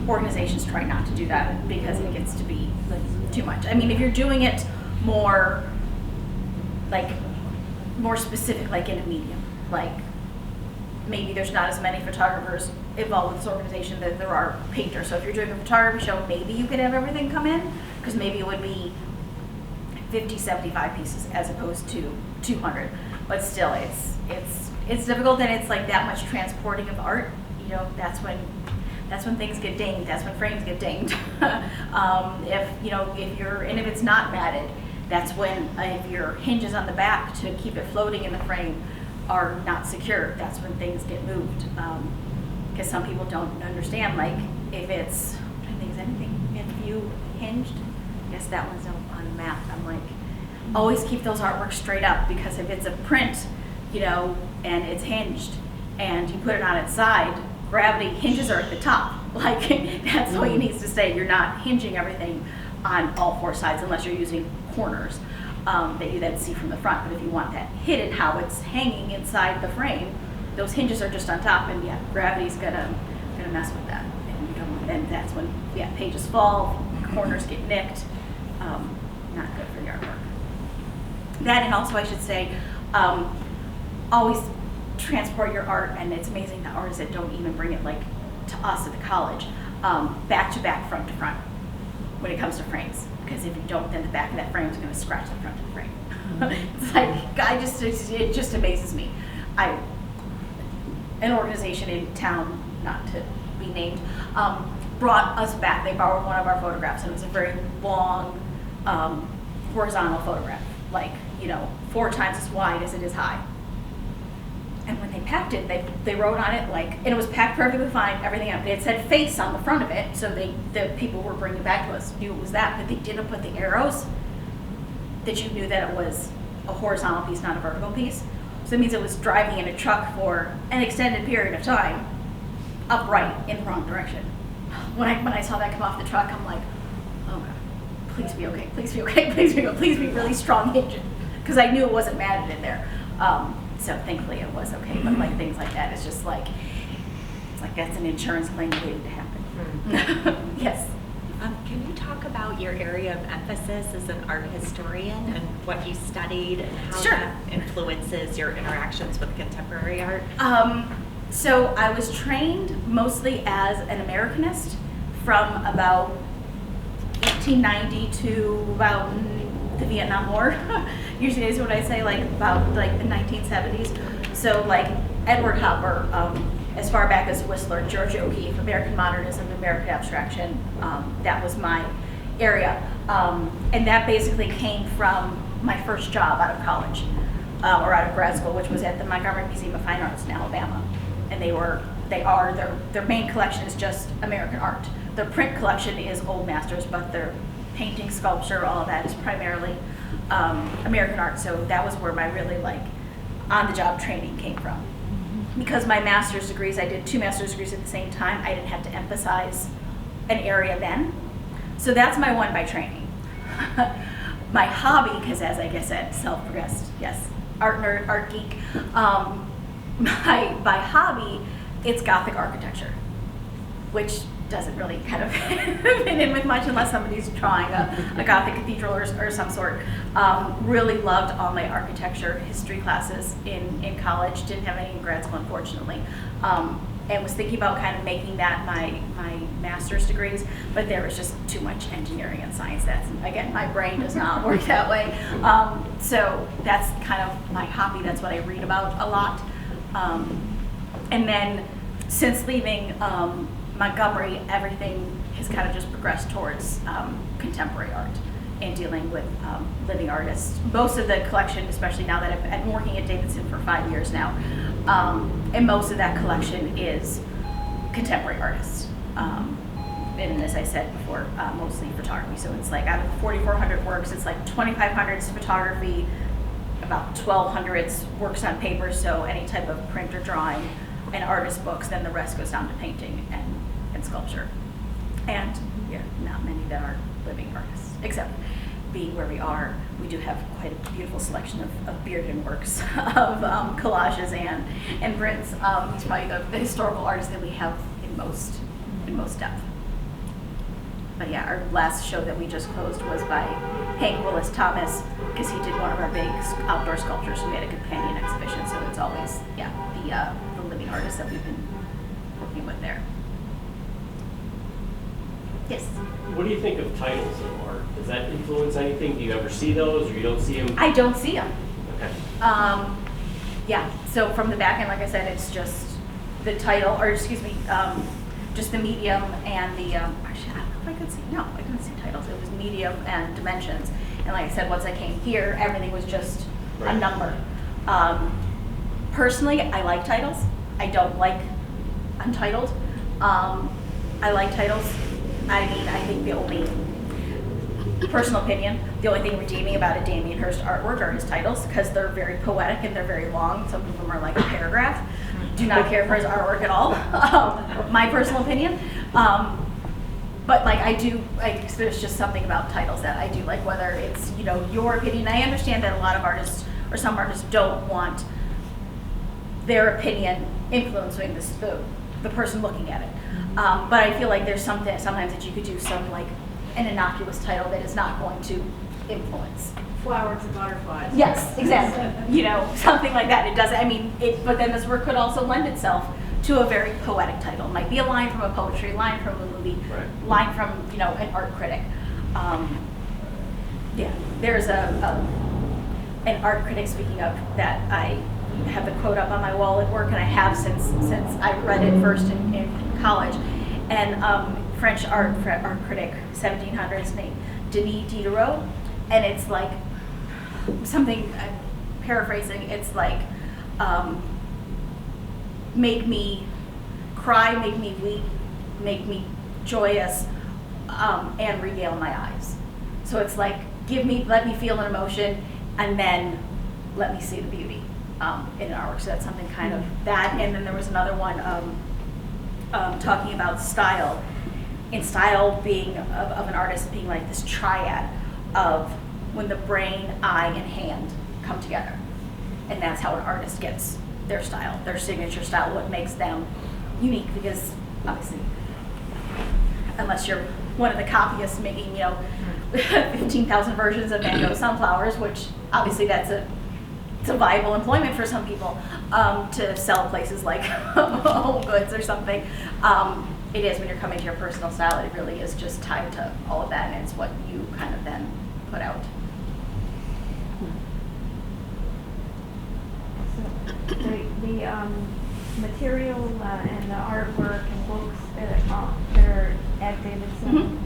organizations try not to do that because it gets to be too much. I mean, if you're doing it more specific, like in a medium, like maybe there's not as many photographers involved with this organization that there are painters. So if you're doing a photography show, maybe you could have everything come in because maybe it would be 50, 75 pieces as opposed to 200. But still, it's difficult and it's like that much transporting of art. That's when things get dinged. That's when frames get dinged. If it's not matted, that's when if your hinges on the back to keep it floating in the frame are not secure, that's when things get moved. Because some people don't understand, like if it's, I think is anything in view hinged, I guess that one's on the map. I'm like, always keep those artworks straight up because if it's a print, and it's hinged and you put it on its side, gravity hinges are at the top. Like that's the way it needs to stay. You're not hinging everything on all four sides unless you're using corners that you then see from the front. But if you want that hidden, how it's hanging inside the frame, those hinges are just on top, and gravity's gonna mess with that. And that's when pages fall, corners get nicked. Not good for the artwork. That, and also I should say, always transport your art, and it's amazing the artists that don't even bring it like to us at the college, back to back, front to front when it comes to frames, because if you don't, then the back of that frame is going to scratch the front of the frame. It's like, it just amazes me. An organization in town, not to be named, brought us back. They borrowed one of our photographs, and it was a very long horizontal photograph, like 4 times as wide as it is high. And when they packed it, they wrote on it and it was packed perfectly fine, everything up. It said face on the front of it, so the people who were bringing it back to us knew it was that, but they didn't put the arrows that you knew that it was a horizontal piece, not a vertical piece. So that means it was driving in a truck for an extended period of time, upright in the wrong direction. When I saw that come off the truck, I'm like, oh God, please be okay, please be okay, please be really strong hinges, because I knew it wasn't matted in there. So thankfully it was okay, but like things like that, it's just like, it's like that's an insurance claim waiting to happen. Yes. Can you talk about your area of emphasis as an art historian and what you studied and how that influences your interactions with contemporary art? So I was trained mostly as an Americanist from about 1890 to about the Vietnam War. Usually is what I say, about the 1970s. So Edward Hopper, as far back as Whistler, George O'Keeffe, American Modernism, American Abstraction, that was my area. And that basically came from my first job out of college, or out of grad school, which was at the Montgomery Museum of Fine Arts in Alabama. And their main collection is just American art. Their print collection is old masters, but their painting, sculpture, all of that is primarily American art. So that was where my really on-the-job training came from. Because my master's degrees, I did 2 master's degrees at the same time, I didn't have to emphasize an area then. So that's my one by training. My hobby, because as I said, self-progressed, yes, art nerd, art geek. My hobby, it's Gothic architecture, which doesn't really kind of fit in with much unless somebody's drawing a Gothic cathedral or some sort. Really loved all my architecture history classes in college. Didn't have any in grad school, unfortunately. and was thinking about kind of making that my master's degrees, but there was just too much engineering and science. That's, again, my brain does not work that way. So that's kind of my hobby. That's what I read about a lot. And then since leaving Montgomery, everything has kind of just progressed towards contemporary art and dealing with living artists. Most of the collection, especially now that I've been working at Davidson for 5 years now, and most of that collection is contemporary artists. And as I said before, mostly photography. So it's like out of 4,400 works, it's like 2,500 is photography, about 1,200 works on paper, so any type of print or drawing, and artist books, then the rest goes down to painting and sculpture. And yeah, not many that are living artists, except being where we are, we do have quite a beautiful selection of bearded works, of collages and prints. He's probably the historical artist that we have in most depth. But yeah, our last show that we just closed was by Hank Willis Thomas, because he did one of our big outdoor sculptures, so we had a companion exhibition, so it's always, yeah, the living artists that we've been working with there. Yes? What do you think of titles in art? Does that influence anything? Do you ever see those, or you don't see them? I don't see them. Okay. Yeah, so from the back end, like I said, it's just the title, or excuse me, just the medium and the, actually, I don't know if I could see, no, I couldn't see titles. It was medium and dimensions. And like I said, once I came here, everything was just a number. Personally, I like titles. I don't like untitled. I like titles. I mean, I think the only, personal opinion, the only thing redeeming about a Damien Hirst artwork are his titles, because they're very poetic and they're very long. Some of them are like a paragraph. Do not care for his artwork at all, my personal opinion. But like I do, like there's just something about titles that I do like, whether it's, you know, your opinion. I understand that a lot of artists, or some artists, don't want their opinion influencing the person looking at it. But I feel like there's something sometimes that you could do some like an innocuous title that is not going to influence. Flowers and butterflies. Yes, exactly. You know, something like that. It doesn't, I mean, but then this work could also lend itself to a very poetic title. It might be a line from a poetry, line from a movie, line from, you know, an art critic. Yeah, there's an art critic, speaking of, that I have the quote up on my wall at work, and I have since I read it first in college. And French art critic, 1700s, named Denis Diderot, and it's like something, I'm paraphrasing, it's like make me cry, make me weep, make me joyous, and regale my eyes. So it's like let me feel an emotion, and then let me see the beauty in an artwork. So that's something kind of that. And then there was another one talking about style. In style being of an artist being like this triad of when the brain, eye, and hand come together. And that's how an artist gets their style, their signature style, what makes them unique, because obviously, unless you're one of the copyists making, you know, 15,000 versions of Van Gogh sunflowers, which obviously it's a viable employment for some people, to sell places like Home Goods or something. It is when you're coming to your personal style, it really is just tied to all of that, and it's what you kind of then put out. So the material and the artwork and books that are at Davidson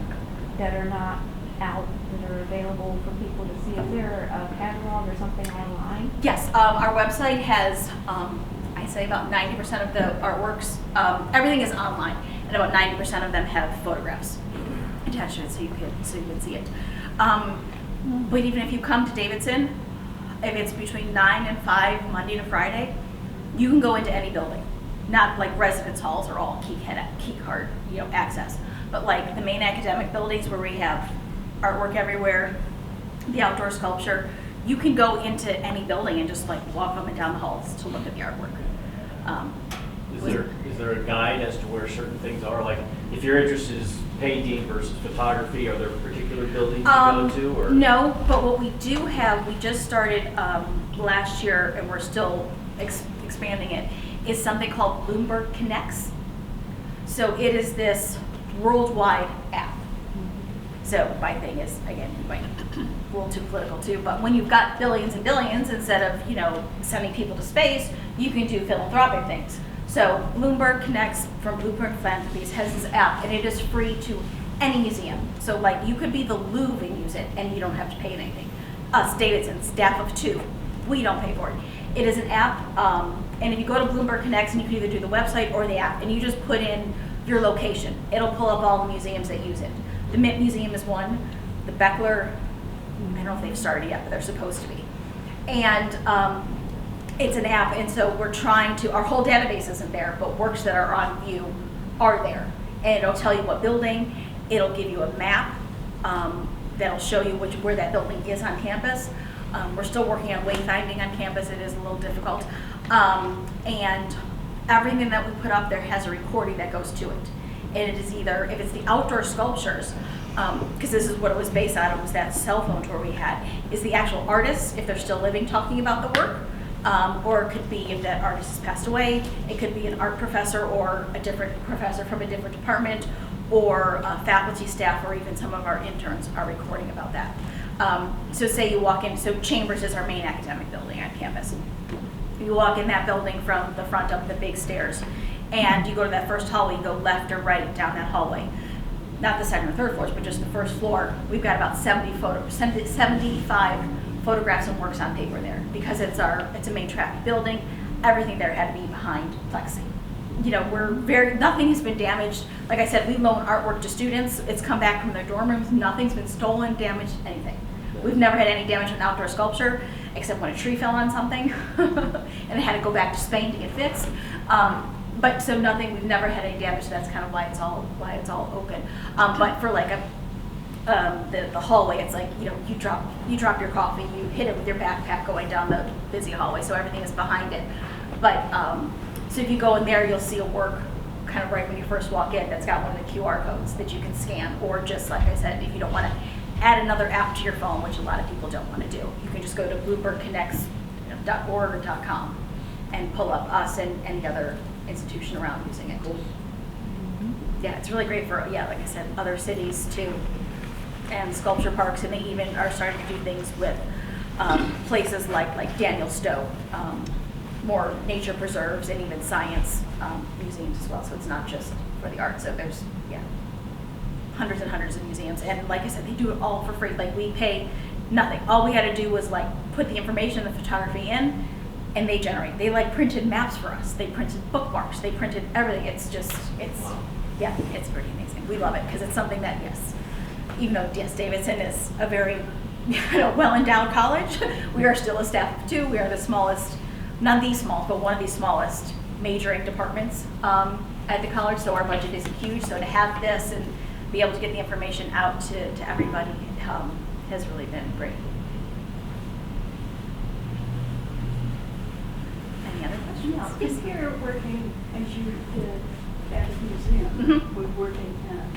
that are not out, that are available for people to see, is there a catalog or something online? Yes, our website has, I say about 90% of the artworks, everything is online, and about 90% of them have photographs attached to it, so you can see it. But even if you come to Davidson, if it's between 9 and 5, Monday to Friday, you can go into any building. Not like residence halls are all key card, you know, access, but like the main academic buildings where we have artwork everywhere, the outdoor sculpture, you can go into any building and just like walk up and down the halls to look at the artwork. Is there a guide as to where certain things are? Like, if your interest is painting versus photography, are there particular buildings you go to? Or? No, but what we do have, we just started last year, and we're still expanding it, is something called Bloomberg Connects. So it is this worldwide app. So my thing is, again, you might be a little too political too, but when you've got billions and billions, instead of, sending people to space, you can do philanthropic things. So Bloomberg Connects from Bloomberg Philanthropies has this app, and it is free to any museum. So like you could be the Louvre and use it, and you don't have to pay anything. Us, Davidson, staff of 2, we don't pay for it. It is an app, and if you go to Bloomberg Connects, and you can either do the website or the app, and you just put in your location, it'll pull up all the museums that use it. The Mint Museum is one. The Beckler, I don't know if they've started yet, but they're supposed to be. And it's an app, and so we're trying to, our whole database isn't there, but works that are on view are there. And it'll tell you what building, it'll give you a map that'll show you where that building is on campus. We're still working on wayfinding on campus, it is a little difficult. And everything that we put up there has a recording that goes to it. And it is either, if it's the outdoor sculptures, because this is what it was based on, it was that cell phone tour we had, is the actual artists, if they're still living, talking about the work, or it could be if that artist has passed away, it could be an art professor or a different professor from a different department, or faculty staff, or even some of our interns are recording about that. So say you walk in, so Chambers is our main academic building on campus. You walk in that building from the front up the big stairs, and you go to that first hallway, you go left or right down that hallway. Not the second or third floors, but just the first floor. We've got about 75 photographs and works on paper there, because it's a main traffic building. Everything there had to be behind plexi. Nothing has been damaged. Like I said, we loan artwork to students. It's come back from their dorm rooms. Nothing's been stolen, damaged, anything. We've never had any damage on outdoor sculpture, except when a tree fell on something, and it had to go back to Spain to get fixed. But so nothing, we've never had any damage, so that's kind of why it's all open. But for like the hallway, it's like, you drop your coffee, you hit it with your backpack going down the busy hallway, so everything is behind it. But so if you go in there, you'll see a work kind of right when you first walk in that's got one of the QR codes that you can scan, or just like I said, if you don't want to add another app to your phone, which a lot of people don't want to do, you can just go to bloombergconnects.org.com and pull up us and any other institution around using it. Yeah, it's really great for, like I said, other cities too, and sculpture parks, and they even are starting to do things with places like Daniel Stowe, more nature preserves, and even science museums as well. So it's not just for the arts. So there's hundreds and hundreds of museums, and like I said, they do it all for free. Like we pay nothing. All we had to do was like put the information, the photography in, and they generate. They like printed maps for us. They printed bookmarks. They printed everything. It's pretty amazing. We love it because it's something that, even though Davidson is a very well-endowed college, we are still a staff of 2. We are the smallest, not the smallest, but one of the smallest majoring departments at the college. So our budget isn't huge. So to have this and be able to get the information out to everybody has really been great. Any other questions? Now, if you're working as you did at a museum, with working at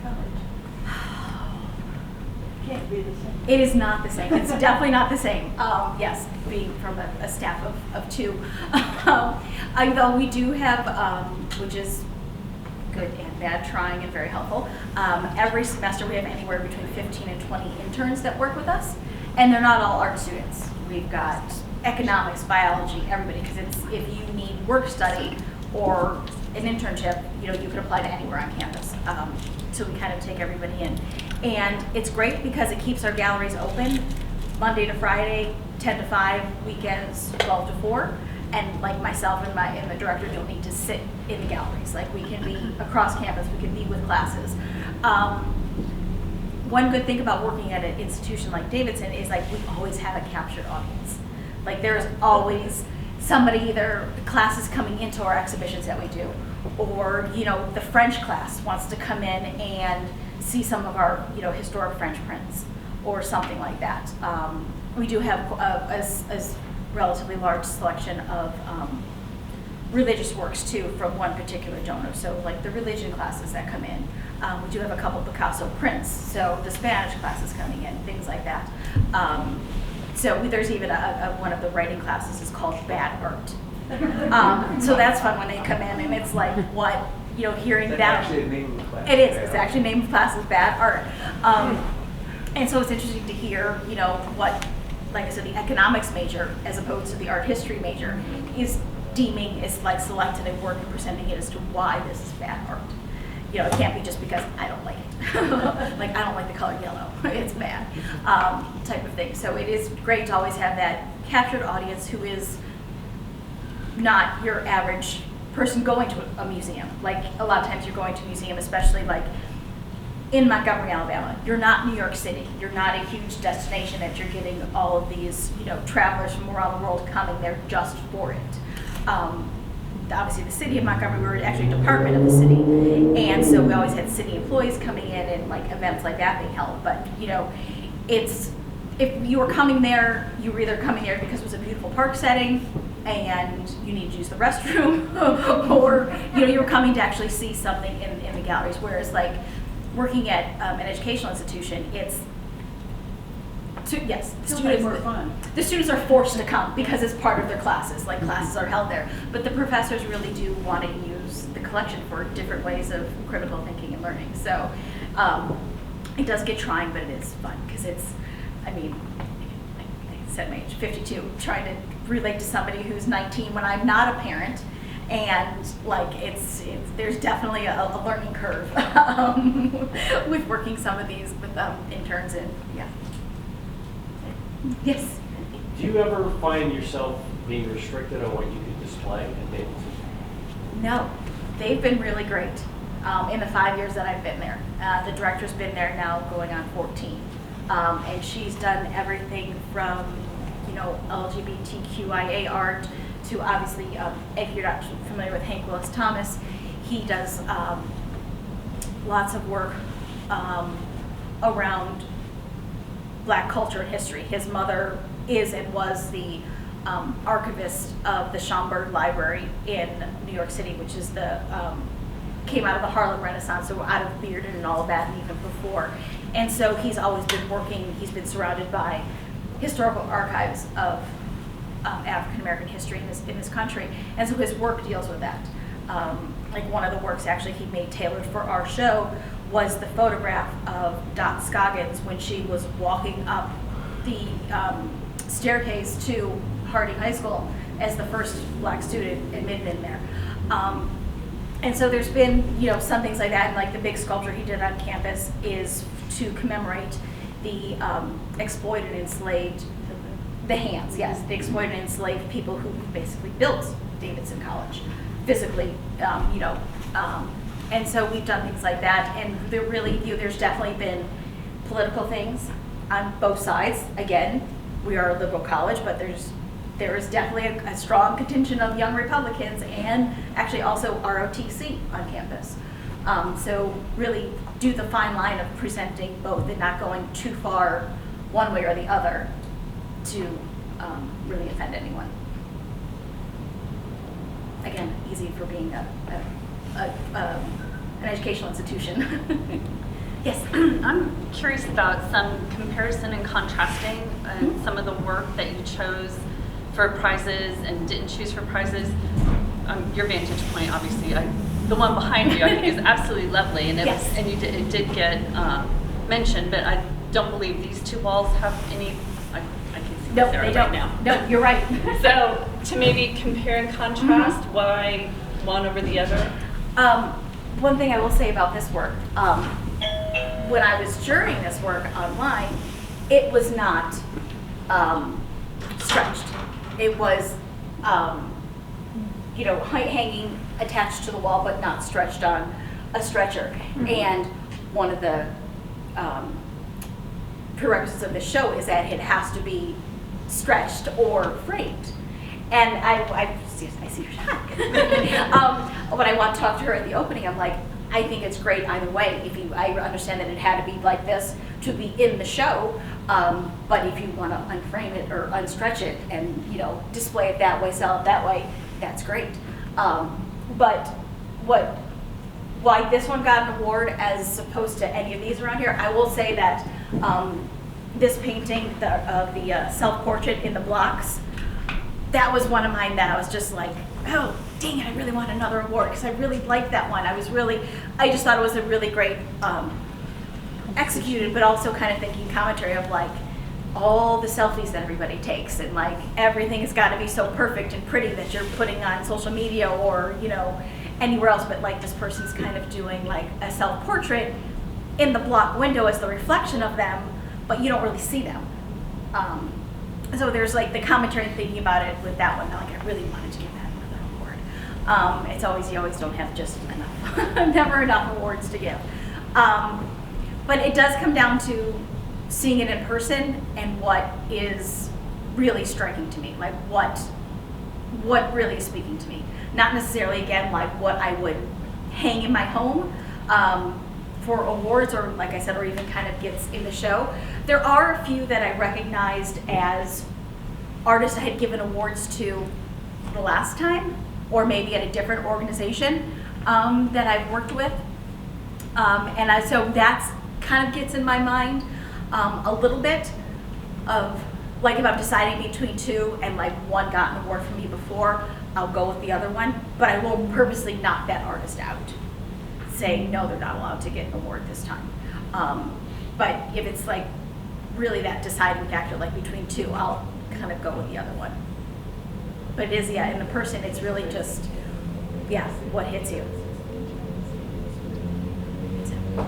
college, can't be the same. It is not the same. It's definitely not the same. Yes, being from a staff of 2. Although we do have, which is good and bad, trying and very helpful. Every semester we have anywhere between 15 and 20 interns that work with us, and they're not all art students. We've got economics, biology, everybody, because if you need work study or an internship, you can apply to anywhere on campus. So we kind of take everybody in. And it's great because it keeps our galleries open Monday to Friday, 10 to 5, weekends 12 to 4. And like myself and the director don't need to sit in the galleries. Like we can be across campus, we can be with classes. One good thing about working at an institution like Davidson is like we always have a captured audience. Like there's always somebody, either classes coming into our exhibitions that we do, or the French class wants to come in and see some of our historic French prints or something like that. We do have a relatively large selection of religious works too from one particular donor. So like the religion classes that come in. We do have a couple Picasso prints, so the Spanish classes coming in, things like that. So there's even one of the writing classes is called Bad Art. So that's fun when they come in and it's like, what, hearing That's that. actually the name of the class. It is. It's actually the name of the class is Bad Art. And so it's interesting to hear, what, like I said, the economics major as opposed to the art history major is deeming is like selecting a work and presenting it as to why this is bad art. It can't be just because I don't like it. Like, I don't like the color yellow. It's bad, type of thing. So it is great to always have that captured audience who is not your average person going to a museum. Like, a lot of times you're going to a museum, especially like in Montgomery, Alabama. You're not New York City. You're not a huge destination that you're getting all of these, travelers from around the world coming there just for it. Obviously, the city of Montgomery, we were actually a department of the city, and so we always had city employees coming in and like events like that being held. But it's, if you were coming there, you were either coming there because it was a beautiful park setting and you need to use the restroom, or you were coming to actually see something in the galleries. Whereas like working at an educational institution, it's yes, the students, more fun. The students are forced to come because it's part of their classes. Like, classes are held there, but the professors really do want to use the collection for different ways of critical thinking and learning. So it does get trying, but it is fun because it's, I mean, like I said, my age 52, trying to relate to somebody who's 19 when I'm not a parent. And like it's there's definitely a learning curve with working some of these with interns and yeah. Yes. Do you ever find yourself being restricted on what you can display and be able to? No, they've been really great in the 5 years that I've been there. The director's been there now going on 14, and she's done everything from LGBTQIA art to obviously, if you're not familiar with Hank Willis Thomas, he does lots of work around Black culture and history. His mother is and was the archivist of the Schomburg Library in New York City, which is the came out of the Harlem Renaissance, so out of Bearden and all of that, and even before. And so he's always been working. He's been surrounded by historical archives of African American history in this country, and so his work deals with that. Like one of the works actually he made tailored for our show was the photograph of Dot Scoggins when she was walking up the staircase to Harding High School as the first Black student admitted in there. And so there's been, some things like that, and like the big sculpture he did on campus is to commemorate the exploited and enslaved, the hands, the exploited and enslaved people who basically built Davidson College, physically, and so we've done things like that, and there's definitely been political things on both sides. Again, we are a liberal college, but there is definitely a strong contingent of young Republicans and actually also ROTC on campus. So really do the fine line of presenting both and not going too far one way or the other to really offend anyone. Again, easy for being an educational institution. Yes. I'm curious about some comparison and contrasting and some of the work that you chose for prizes and didn't choose for prizes. Your vantage point, obviously, the one behind you, I think is absolutely lovely, and it did get mentioned, but I don't believe these two walls have any. I can see Nope, Sarah they don't. right now. No, you're right. So to maybe compare and contrast, why one over the other? One thing I will say about this work, when I was jurying this work online, it was not stretched. It was, hanging attached to the wall, but not stretched on a stretcher. Mm-hmm. And one of the prerequisites of the show is that it has to be stretched or framed. And I see your shot. When I want to talk to her at the opening, I'm like, I think it's great either way. I understand that it had to be like this to be in the show, but if you want to unframe it or unstretch it and display it that way, sell it that way, that's great. But why this one got an award as opposed to any of these around here, I will say that this painting of the self-portrait in the blocks, that was one of mine that I was just like, oh, dang it, I really want another award because I really liked that one. I just thought it was a really great executed, but also kind of thinking commentary of like all the selfies that everybody takes and like everything has got to be so perfect and pretty that you're putting on social media or, you know, anywhere else, but like this person's kind of doing like a self-portrait in the block window as the reflection of them, but you don't really see them. So there's like the commentary and thinking about it with that one, like I really wanted to give that another award. It's always, you always don't have just enough, never enough awards to give. But it does come down to seeing it in person and what is really striking to me, like what really is speaking to me. Not necessarily, again, like what I would hang in my home for awards or, like I said, or even kind of gets in the show. There are a few that I recognized as artists I had given awards to the last time, or maybe at a different organization that I've worked with. So that's kind of gets in my mind a little bit of, like if I'm deciding between two and like one got an award from me before, I'll go with the other one, but I will purposely knock that artist out, saying no, they're not allowed to get an award this time. But if it's like really that deciding factor, like between two, I'll kind of go with the other one. But it is, yeah, in the person, it's really just, yeah, what hits you.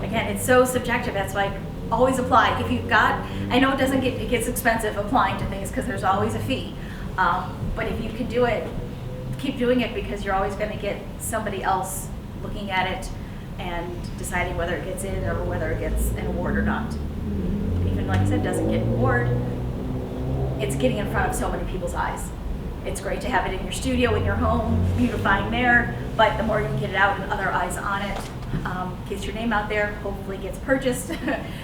Again, it's so subjective. That's like always apply. If you've got, I know it gets expensive applying to things because there's always a fee. But if you can do it, keep doing it because you're always going to get somebody else looking at it and deciding whether it gets in or whether it gets an award or not. Even like I said, doesn't get an award, it's getting in front of so many people's eyes. It's great to have it in your studio, in your home, beautifying there, but the more you can get it out and other eyes on it, gets your name out there, hopefully gets purchased,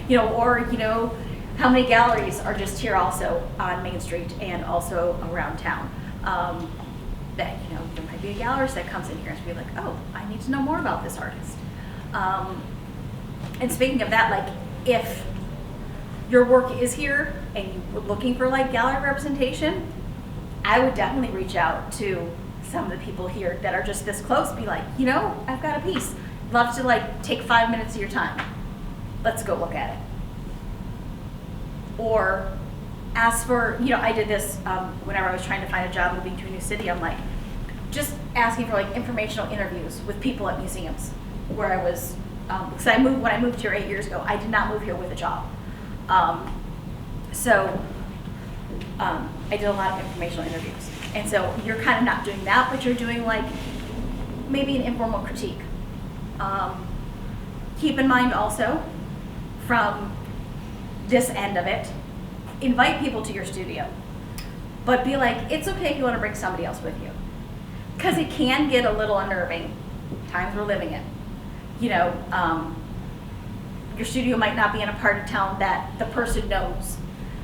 you know, or, you know, how many galleries are just here also on Main Street and also around town. That, you know, there might be a gallerist that comes in here and be like, oh, I need to know more about this artist. And speaking of that, like if your work is here and you're looking for like gallery representation, I would definitely reach out to some of the people here that are just this close, be like, you know, I've got a piece. Love to like take 5 minutes of your time. Let's go look at it. Or ask for, you know, I did this whenever I was trying to find a job moving to a new city. I'm like, just asking for like informational interviews with people at museums where I was, because when I moved here 8 years ago, I did not move here with a job. I did a lot of informational interviews. And so you're kind of not doing that, but you're doing like maybe an informal critique. Keep in mind also, from this end of it, invite people to your studio. But be like, it's okay if you want to bring somebody else with you. Because it can get a little unnerving. Times we're living in. You know, your studio might not be in a part of town that the person knows,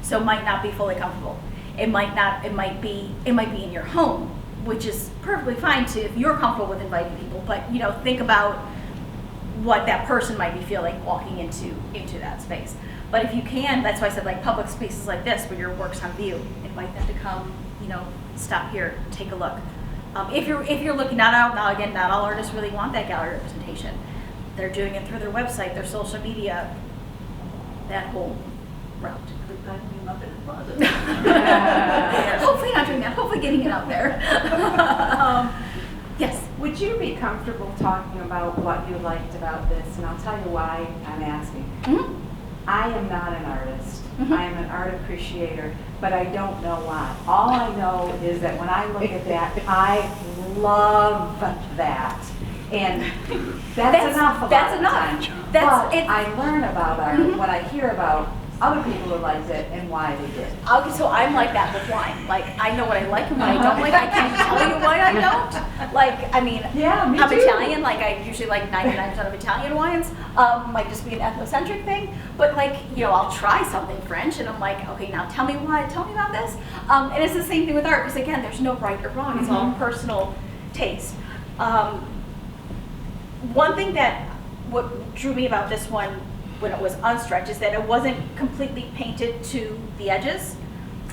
so might not be fully comfortable. It might be in your home, which is perfectly fine too if you're comfortable with inviting people. But you know, think about what that person might be feeling walking into that space. But if you can, that's why I said like public spaces like this where your work's on view, invite them to come, you know, stop here, take a look. If you're looking now again, not all artists really want that gallery representation. They're doing it through their website, their social media, that whole route. Up in the closet. Hopefully not doing that. Hopefully getting it out there. Yes. Would you be comfortable talking about what you liked about this? And I'll tell you why I'm asking. Mm-hmm. I am not an artist. Mm-hmm. I am an art appreciator, but I don't know why. All I know is that when I look at that, I love that. And that's enough. That's enough. But I learn about art when I hear about other people who liked it and why they did. Okay, so I'm like that with wine. Like, I know what I like and what I don't like. I can't tell you why I don't. Like, I mean, yeah, me I'm too. Italian. Like, I usually like 99% of Italian wines. Might just be an ethnocentric thing. But like, you know, I'll try something French and I'm like, okay, now tell me why. Tell me about this. And it's the same thing with art. Because again, there's no right or wrong. It's all personal taste. One thing that what drew me about this one when it was unstretched is that it wasn't completely painted to the edges.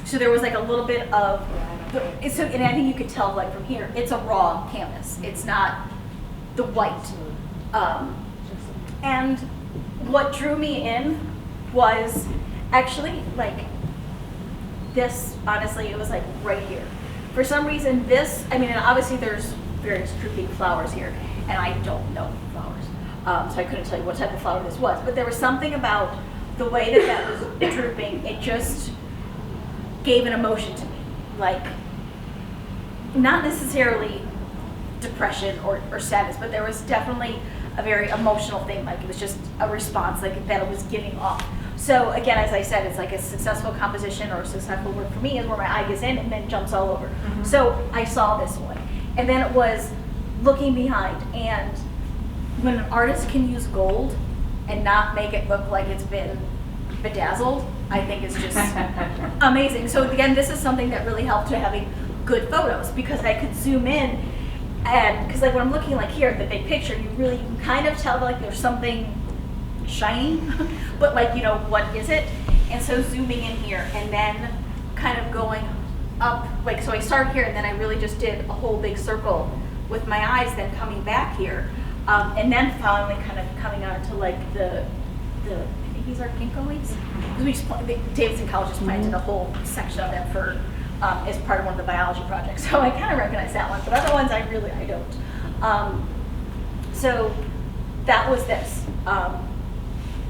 So there was like a little bit of, and I think you could tell like from here, it's a raw canvas. It's not the white. And what drew me in was actually like this, honestly, it was like right here. For some reason this, I mean, and obviously there's various drooping flowers here, and I don't know flowers. So I couldn't tell you what type of flower this was, but there was something about the way that was drooping, it just gave an emotion to me. Like, not necessarily depression or sadness, but there was definitely a very emotional thing. Like it was just a response like that it was giving off. So again, as I said, it's like a successful composition or a successful work for me is where my eye gets in and then jumps all over. So I saw this one. And then it was looking behind. And when an artist can use gold and not make it look like it's been bedazzled, I think it's just amazing. So again, this is something that really helped to having good photos because I could zoom in. And because like when I'm looking like here at the big picture, you can kind of tell like there's something shiny, but like, you know, what is it? And so zooming in here and then kind of going up, like, so I start here and then I really just did a whole big circle with my eyes, then coming back here. And then finally kind of coming on to like I think these are ginkgo leaves. We just, Davidson College just planted a whole section of them for, as part of one of the biology projects. So I kind of recognize that one, but other ones I don't. So that was this.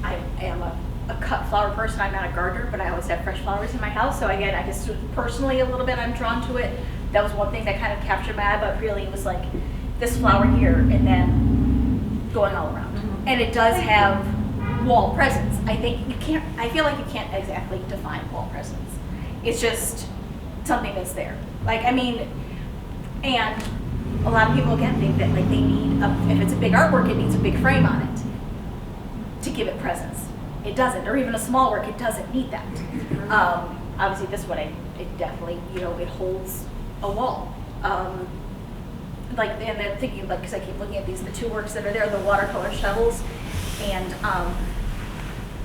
I am a cut flower person. I'm not a gardener, but I always have fresh flowers in my house. So again, I guess personally a little bit I'm drawn to it. That was one thing that kind of captured my eye, but really it was like this flower here and then going all around. And it does have wall presence. I feel like you can't exactly define wall presence. It's just something that's there. Like, I mean, and a lot of people again think that like they need, if it's a big artwork, it needs a big frame on it to give it presence. It doesn't, or even a small work, it doesn't need that. Obviously this one, it definitely, you know, it holds a wall. Like, and then thinking, like, because I keep looking at the two works that are there, the watercolor shovels, and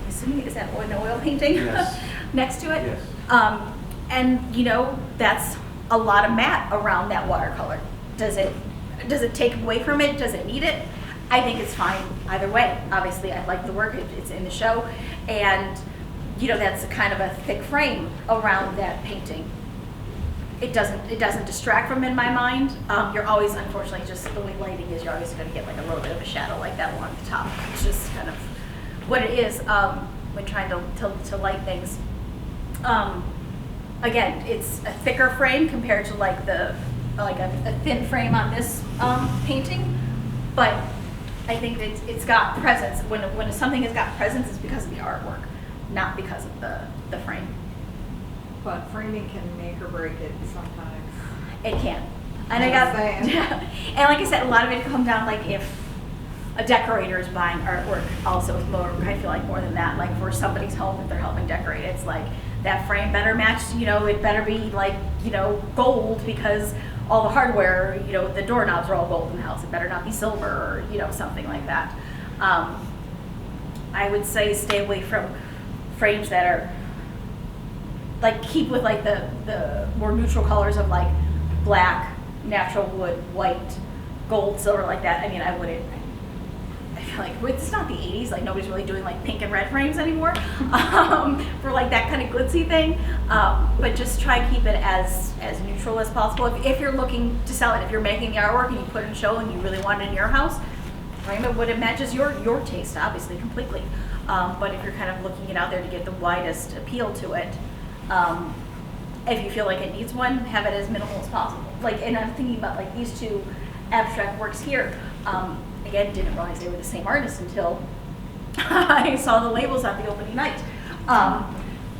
assuming, is that an oil painting? Yes. Next to it? Yes. And you know, that's a lot of matte around that watercolor. Does it take away from it? Does it need it? I think it's fine either way. Obviously, I like the work, it's in the show, and you know, that's kind of a thick frame around that painting. It doesn't distract from in my mind. You're always, unfortunately, just the way lighting is, you're always going to get like a little bit of a shadow like that along the top. It's just kind of what it is when trying to light things. Again, it's a thicker frame compared to like a thin frame on this painting, but I think that it's got presence. When something has got presence, it's because of the artwork, not because of the frame. But framing can make or break it sometimes. It can. And and like I said, a lot of it comes down like if a decorator is buying artwork also with more, I feel like more than that, like for somebody's home that they're helping decorate, it's like that frame better match, you know, it better be like, you know, gold because all the hardware, you know, the doorknobs are all gold in the house. It better not be silver or, you know, something like that. I would say stay away from frames that are, like keep with like the more neutral colors of like black, natural wood, white, gold, silver, like that. I mean, I feel like it's not the 80s, like nobody's really doing like pink and red frames anymore for like that kind of glitzy thing. But just try and keep it as neutral as possible. If you're looking to sell it, if you're making the artwork and you put it in show and you really want it in your house, frame it when it matches your taste, obviously, completely. But if you're kind of looking it out there to get the widest appeal to it, if you feel like it needs one, have it as minimal as possible. Like, and I'm thinking about like these two abstract works here. Again, didn't realize they were the same artist until I saw the labels at the opening night.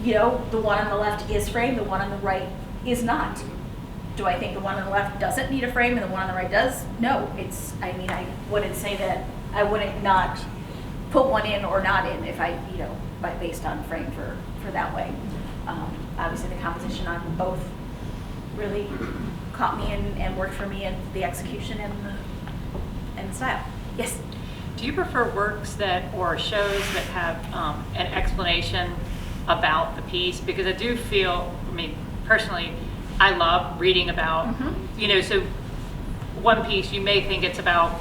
You know, the one on the left is framed, the one on the right is not. Do I think the one on the left doesn't need a frame and the one on the right does? No, I mean, I wouldn't say that, I wouldn't not put one in or not in if I, you know, based on frame for that way. Obviously the composition on both really caught me and worked for me, and the execution and the style. Yes? Do you prefer works or shows that have an explanation about the piece? Because I do feel, I mean, personally, I love reading about, you know, so one piece you may think it's about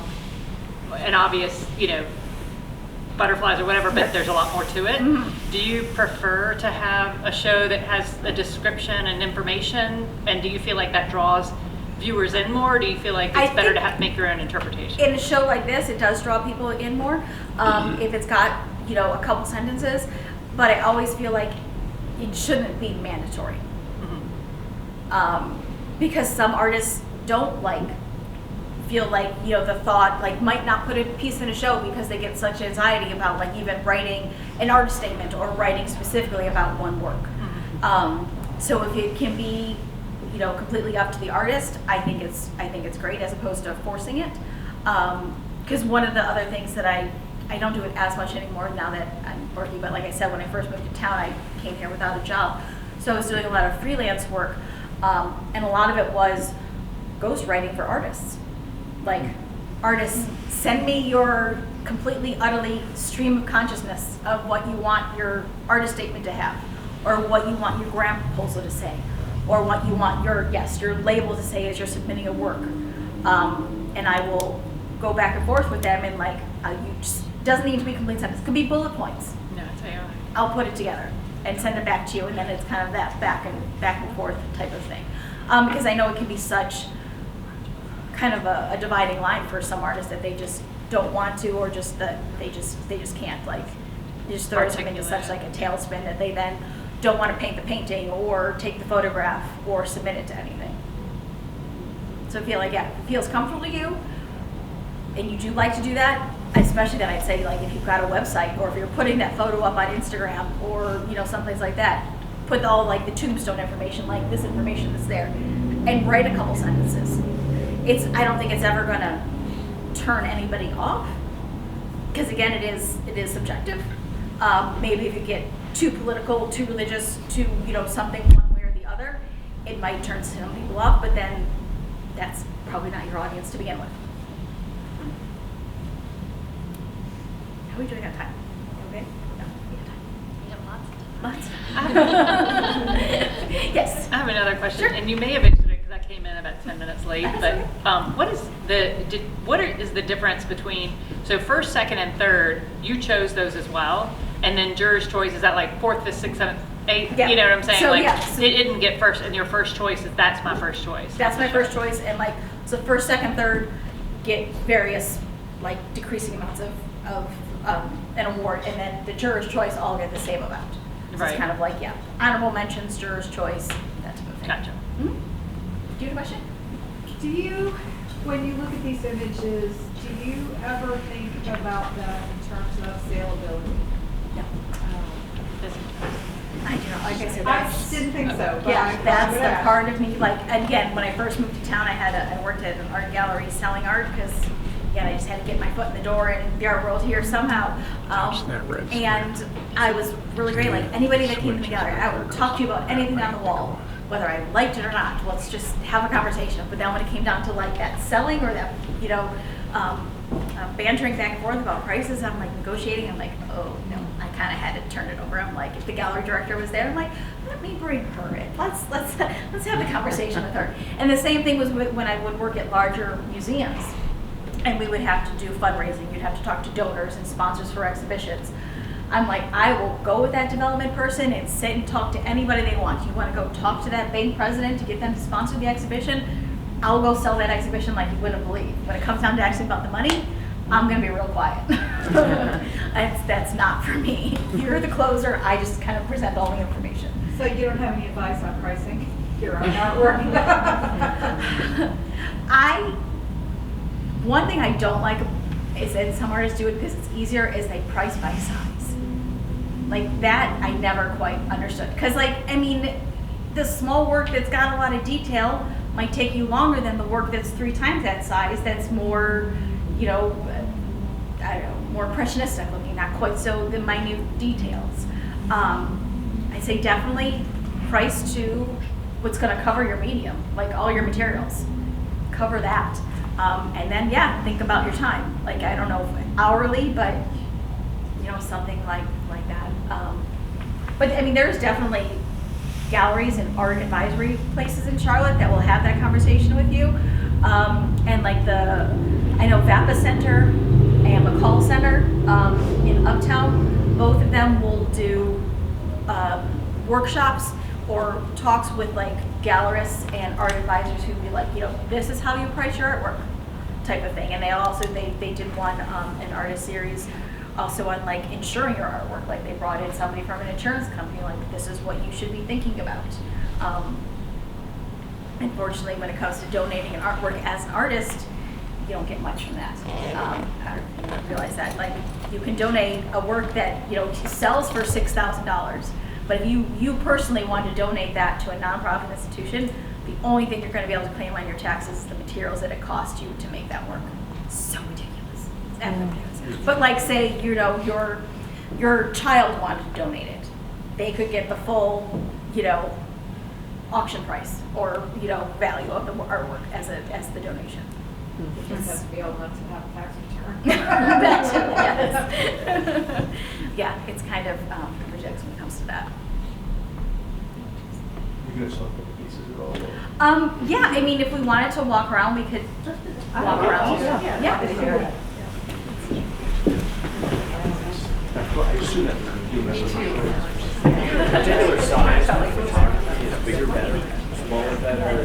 an obvious, you know, butterflies or whatever, but there's a lot more to it. Do you prefer to have a show that has a description and information, and do you feel like that draws viewers in more, or do you feel like it's better to make your own interpretation? In a show like this, it does draw people in more if it's got, you know, a couple sentences, but I always feel like it shouldn't be mandatory. Because some artists don't feel like, you know, the thought, like, might not put a piece in a show because they get such anxiety about, like, even writing an art statement or writing specifically about one work. So if it can be, you know, completely up to the artist, I think it's great, as opposed to forcing it. Because one of the other things that I don't do it as much anymore now that I'm working, but like I said, when I first moved to town, I came here without a job. So I was doing a lot of freelance work, and a lot of it was ghostwriting for artists. Like, artists, send me your completely, utterly stream of consciousness of what you want your artist statement to have, or what you want your grant proposal to say, or what you want your label to say as you're submitting a work. And I will go back and forth with them, and like, doesn't need to be complete sentences. It could be bullet points. No, I'll tell you what. I'll put it together and send it back to you, and then it's kind of that back and forth type of thing. Because I know it can be such kind of a dividing line for some artists that they just don't want to, or just that they just can't, like, they just throw something into such like a tailspin that they then don't want to paint the painting or take the photograph or submit it to anything. So I feel like, yeah, if it feels comfortable to you and you do like to do that, especially then I'd say, like, if you've got a website, or if you're putting that photo up on Instagram, or, you know, some things like that, put all like the tombstone information, like this information that's there, and write a couple sentences. I don't think it's ever gonna turn anybody off, because again, it is subjective. Maybe if you get too political, too religious, too, you know, something one way or the other, it might turn some people off, but then that's probably not your audience to begin with. How are we doing on time? Okay? No, we have time. Lots of time. Yes. I have another question, Sure. and you may have answered it because I came in about 10 minutes late. But what is the difference between, so first, second, and third? You chose those as well, and then juror's choice, is that like fourth, fifth, sixth, seventh, eighth? Yeah. You know what I'm saying? So, like, yeah, so- it didn't get first, and your first choice is that's my first choice. That's my first choice, and like, so first, second, third get various, like, decreasing amounts of an award, and then the juror's choice all get the same amount. So Right. it's kind of like, yeah, honorable mentions, juror's choice, that type of thing. Gotcha. Do you have a question? Do you, when you look at these images, do you ever think about that in terms of saleability? No. I do not, like I said, I that's, didn't think so, but I yeah, thought that's of the that. part of me, like, again, when I first moved to town, I worked at an art gallery selling art, because, again, I just had to get my foot in the door in the art world here somehow. And I was really great, like, anybody that came to the gallery, I would talk to you about anything on the wall, whether I liked it or not. Let's just have a conversation. But then when it came down to like that selling, or that, you know, bantering back and forth about prices, I'm like negotiating. I'm like, oh no, I kind of had to turn it over. I'm like, if the gallery director was there, I'm like, let me bring her in. Let's have the conversation with her. And the same thing was with when I would work at larger museums, and we would have to do fundraising. You'd have to talk to donors and sponsors for exhibitions. I'm like, I will go with that development person and sit and talk to anybody they want. You want to go talk to that bank president to get them to sponsor the exhibition? I'll go sell that exhibition like you wouldn't believe. When it comes down to actually about the money, I'm going to be real quiet. That's not for me. You're the closer. I just kind of present all the information. So you don't have any advice on pricing your own artwork? One thing I don't like is that some artists do it because it's easier, is they price by size. Like that, I never quite understood. Because, like, I mean, the small work that's got a lot of detail might take you longer than the work that's 3 times that size, that's more, you know, I don't know, more impressionistic looking, not quite so the minute details. I say definitely price to what's going to cover your medium, like all your materials. Cover that. And then, yeah, think about your time. Like, I don't know if hourly, but, you know, something like that. But I mean, there's definitely galleries and art advisory places in Charlotte that will have that conversation with you. And like I know Vapa Center and McCall Center in Uptown, both of them will do workshops or talks with like gallerists and art advisors who be like, you know, this is how you price your artwork type of thing. And they did one, an artist series also on like insuring your artwork. Like they brought in somebody from an insurance company, like this is what you should be thinking about. Unfortunately, when it comes to donating an artwork as an artist, you don't get much from that. I don't know if you realize that. Like you can donate a work that, you know, sells for $6,000, but if you personally want to donate that to a nonprofit institution, the only thing you're going to be able to claim on your taxes is the materials that it cost you to make that work. It's so ridiculous. It's absolutely ridiculous. But like say, you know, your child wanted to donate it, they could get the full, you know, auction price or, you know, value of the artwork as the donation. You just have to be old enough to have a tax return. That too, yes. Yeah, it's kind of ridiculous when it comes to that. You gonna look at the pieces at all? Yeah, I mean, if we wanted to walk around, we could walk around. Yeah. I assume that you remember. Particular size of photography, is bigger better, smaller better?